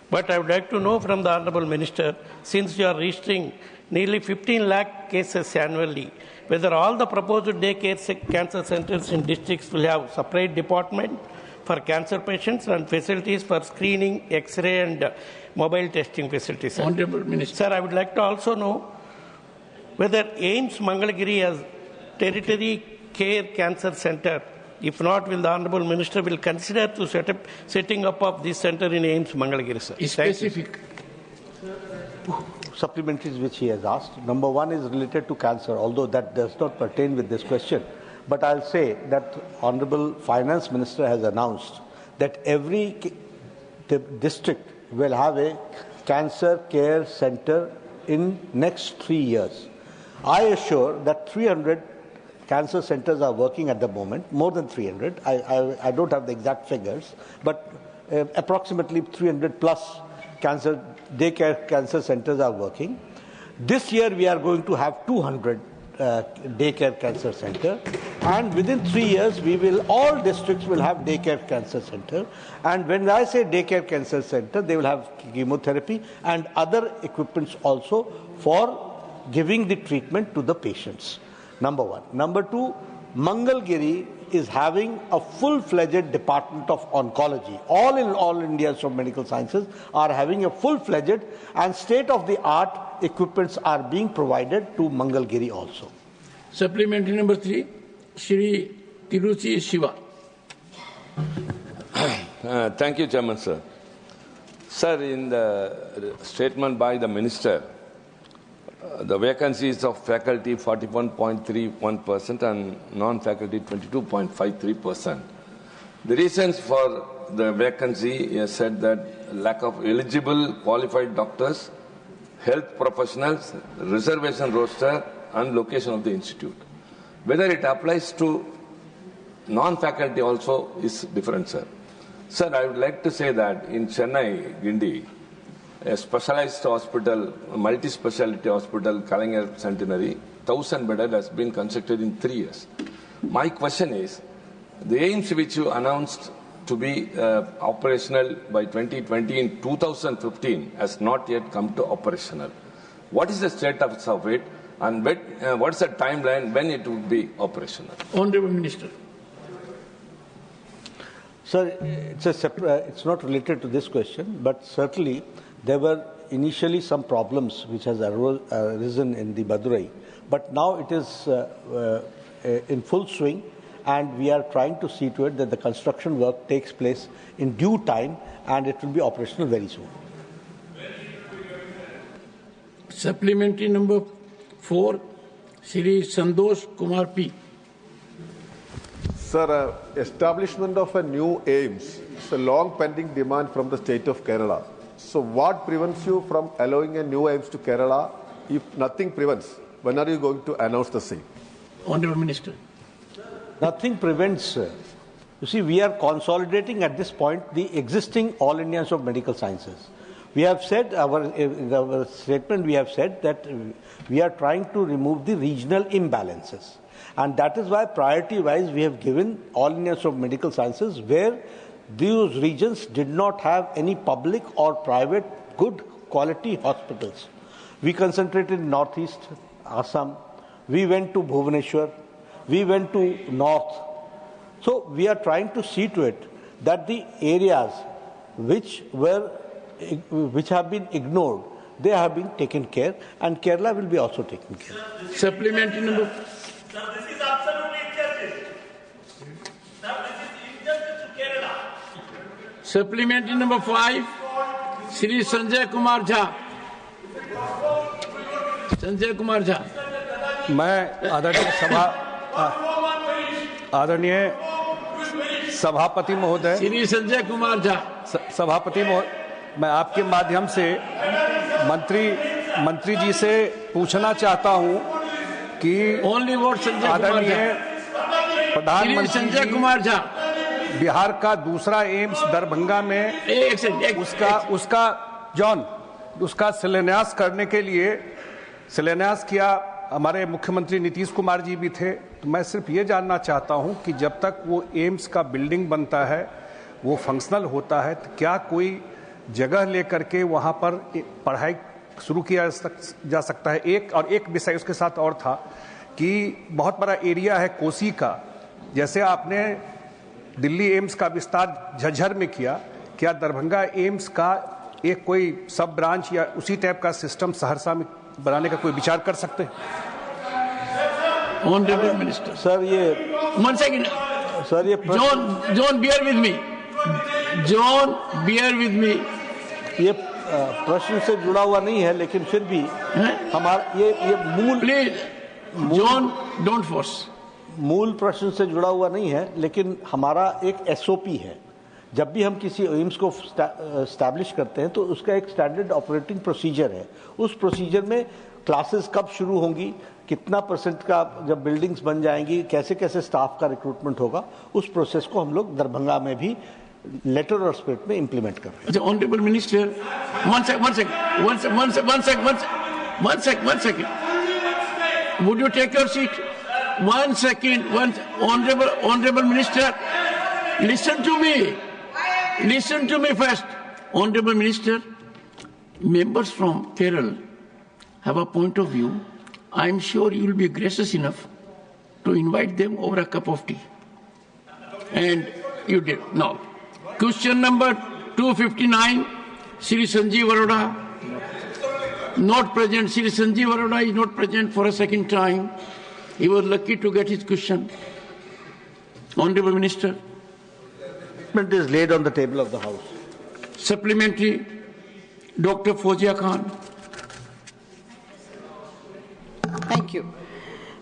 But I would like to know from the Honorable Minister, since you are registering nearly 15 lakh cases annually, whether all the proposed day care cancer centers in districts will have separate department for cancer patients and facilities for screening, X-ray and mobile testing facilities. Sir. Honorable Minister. Sir, I would like to also know whether AIIMS Mangalagiri has tertiary care cancer center If not, will the Honorable Minister will consider to setting up of this center in AIIMS Mangalagiri, sir? Specific. Supplementaries which he has asked. Number one is related to cancer, although that does not pertain with this question. But I'll say that Honorable Finance Minister has announced that every district will have a cancer care center in next 3 years. I assure that 300 cancer centers are working at the moment, more than 300. I don't have the exact figures, but approximately 300 plus daycare cancer centers are working. This year we are going to have 200 daycare cancer center, and within 3 years all districts will have daycare cancer center. And when I say daycare cancer center, they will have chemotherapy and other equipments also for giving the treatment to the patients. Number one. Number two, Mangalgiri is having a full-fledged department of oncology. All Indians of medical sciences are having a full-fledged and state-of-the-art equipments are being provided to Mangalgiri also. Supplementary number 3, Shri Tiruchi Shiva. Thank you, Chairman, sir. Sir, in the statement by the Minister, the vacancies of faculty 41.31% and non-faculty 22.53%. The reasons for the vacancy is said that lack of eligible qualified doctors, health professionals, reservation roster and location of the institute. Whether it applies to non-faculty also is different, sir. Sir, I would like to say that in Chennai, Guindy, a specialized hospital, a multi-speciality hospital, Kalaignar Centenary, 1,000 bedded has been constructed in 3 years. My question is, the AIIMS which you announced to be operational by 2020 in 2015 has not yet come to operational. What is the status of it, and what is the timeline when it will be operational? Honorable Minister. Sir, it's not related to this question, but certainly there were initially some problems which has arisen in the Madurai, but now it is in full swing, and we are trying to see to it that the construction work takes place in due time and it will be operational very soon. Supplementary number 4, Shri Sandosh Kumar P. Sir, establishment of a new AIIMS is a long pending demand from the state of Kerala. So what prevents you from allowing a new AIIMS to Kerala? If nothing prevents, when are you going to announce the same? Honorable Minister. Nothing prevents. You see, we are consolidating at this point the existing All Indians of Medical Sciences. We have said, in our statement, we have said that we are trying to remove the regional imbalances. And that is why priority-wise we have given All Indians of Medical Sciences where those regions did not have any public or private good quality hospitals. We concentrated in Northeast, Assam. We went to Bhubaneswar. We went to North. So we are trying to see to it that the areas which have been ignored, they have been taken care, and Kerala will be also taken care. Supplementary number. This is absolutely injustice. This is injustice to Kerala. Supplementary number 5, Shri Sanjay Kumar Jha. Sanjay Kumar Jha. मैं आदरणीय सभापति महोदय, श्री संजय कुमार झा, सभापति महोदय, मैं आपके माध्यम से मंत्री जी से पूछना चाहता हूं कि आदरणीय प्रधानमंत्री संजय कुमार झा बिहार का दूसरा एम्स दरभंगा में उसका शिलान्यास करने के लिए शिलान्यास किया हमारे मुख्यमंत्री नीतीश कुमार जी भी थे। तो मैं सिर्फ ये जानना चाहता हूं कि जब तक वो एम्स का बिल्डिंग बनता है, वो फंक्शनल होता है, तो क्या कोई जगह लेकर के वहां पर पढ़ाई शुरू किया जा सकता है? एक विषय उसके साथ और था कि बहुत बड़ा एरिया है कोसी का, जैसे आपने दिल्ली एम्स का विस्तार झज्जर में किया, क्या दरभंगा एम्स का एक कोई सब ब्रांच या उसी टाइप का सिस्टम सहरसा में बनाने का कोई विचार कर सकते हैं? Honourable minister. सर, ये 1 सेकंड, सर ये John, bear with me. John, bear with me. ये प्रश्न से जुड़ा हुआ नहीं है, लेकिन फिर भी हमारा ये मूल John, don't force. मूल प्रश्न से जुड़ा हुआ नहीं है, लेकिन हमारा एक एसओपी है। जब भी हम किसी एम्स को स्टैब्लिश करते हैं तो उसका एक स्टैंडर्ड ऑपरेटिंग प्रोसीजर है। उस प्रोसीजर में क्लासेस कब शुरू होंगी, कितना % का जब बिल्डिंग्स बन जाएंगी, कैसे कैसे स्टाफ का रिक्रूटमेंट होगा, उस प्रोसेस को हम लोग दरभंगा में भी लेटर और स्पिरिट में इंप्लीमेंट कर रहे हैं। Honourable minister, one second. Would you take your seat? 1 second. Honorable Minister, listen to me. Listen to me first. Honorable Minister, members from Kerala have a point of view. I'm sure you will be gracious enough to invite them over a cup of tea. And you did. Now, question number 259, Shri Sanjeev Arora. Not present. Shri Sanjeev Arora is not present for a second time. He was lucky to get his question. Honorable Minister. It is laid on the table of the House. Supplementary, Dr. Fozia Khan. Thank you.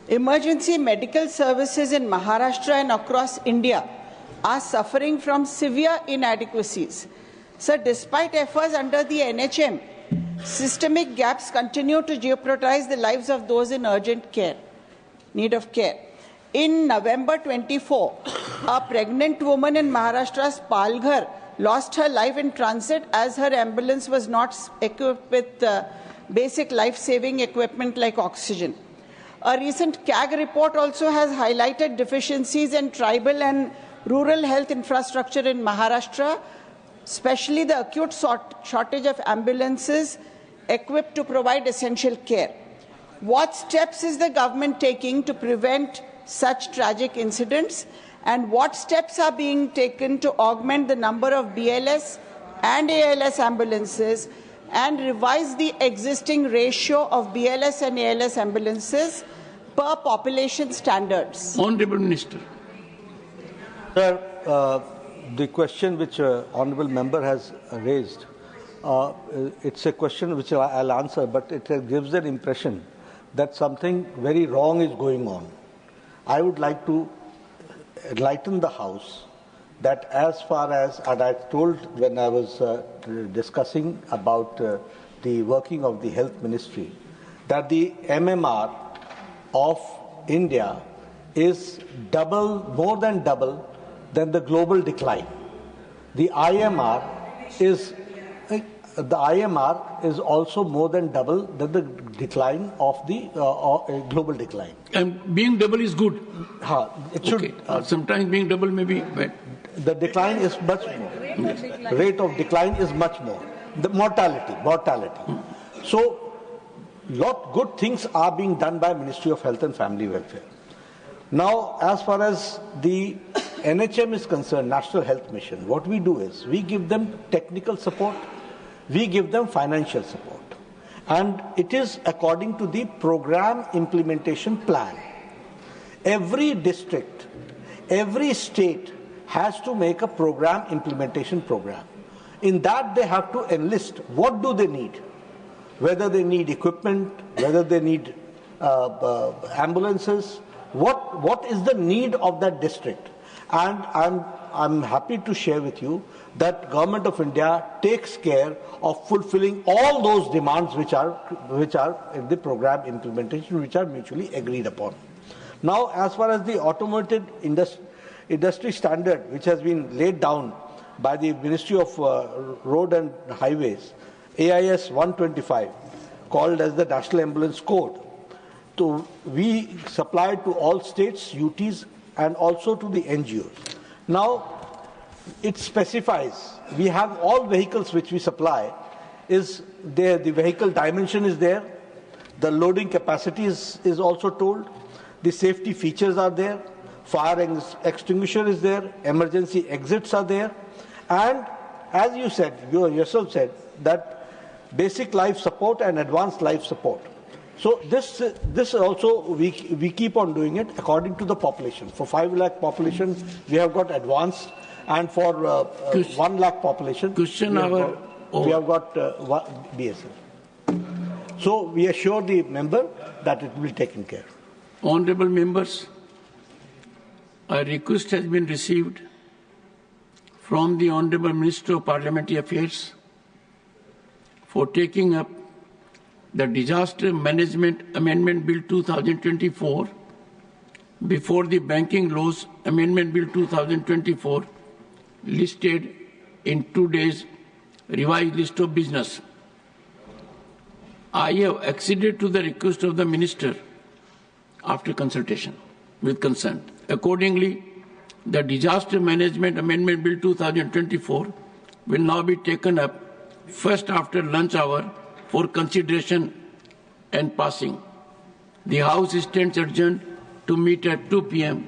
Emergency medical services in Maharashtra and across India are suffering from severe inadequacies. Sir, despite efforts under the NHM, systemic gaps continue to jeopardize the lives of those in urgent care, need of care. In November 24, a pregnant woman in Maharashtra's Palghar lost her life in transit as her ambulance was not equipped with basic life-saving equipment like oxygen. A recent CAG report also has highlighted deficiencies in tribal and rural health infrastructure in Maharashtra, especially the acute shortage of ambulances equipped to provide essential care. What steps is the government taking to prevent such tragic incidents, and what steps are being taken to augment the number of BLS and ALS ambulances and revise the existing ratio of BLS and ALS ambulances per population standards? Honorable Minister. Sir, the question which Honorable Member has raised, it's a question which I'll answer, but it gives an impression that something very wrong is going on. I would like to enlighten the House that as far as, and I told when I was discussing about the working of the Health Ministry, that the MMR of India is more than double than the global decline. The IMR is also more than double than the decline of the global decline. And being double is good. It should. Okay. Sometimes being double may be bad. The decline is much more. Rate of decline is much more. The mortality. So, lot good things are being done by Ministry of Health and Family Welfare. Now, as far as the NHM is concerned, National Health Mission, what we do is we give them technical support, we give them financial support. And it is according to the program implementation plan. Every district, every state has to make a program implementation program. In that they have to enlist what do they need, whether they need equipment, whether they need ambulances, what is the need of that district. And I'm happy to share with you that Government of India takes care of fulfilling all those demands which are in the program implementation, which are mutually agreed upon. Now, as far as the automotive industry standard, which has been laid down by the Ministry of Road and Highways, AIS 125, called as the National Ambulance Code, we supply to all states, UTs, and also to the NGOs. Now, it specifies, we have all vehicles which we supply, is there, the vehicle dimension is there, the loading capacity is also told, the safety features are there, fire extinguisher is there, emergency exits are there, and as you said, you yourself said, that basic life support and advanced life support. So this also we keep on doing it according to the population. For 5 lakh population, we have got advanced, and for 1 lakh population, we have got BSL. So we assure the member that it will be taken care. Honorable members, a request has been received from the Honorable Minister of Parliamentary Affairs for taking up the Disaster Management Amendment Bill 2024 before the Banking Laws Amendment Bill 2024 listed in today's revised list of business. I have acceded to the request of the Minister after consultation with consent. Accordingly, the Disaster Management Amendment Bill 2024 will now be taken up first after lunch hour for consideration and passing. The House stands adjourned to meet at 2 p.m.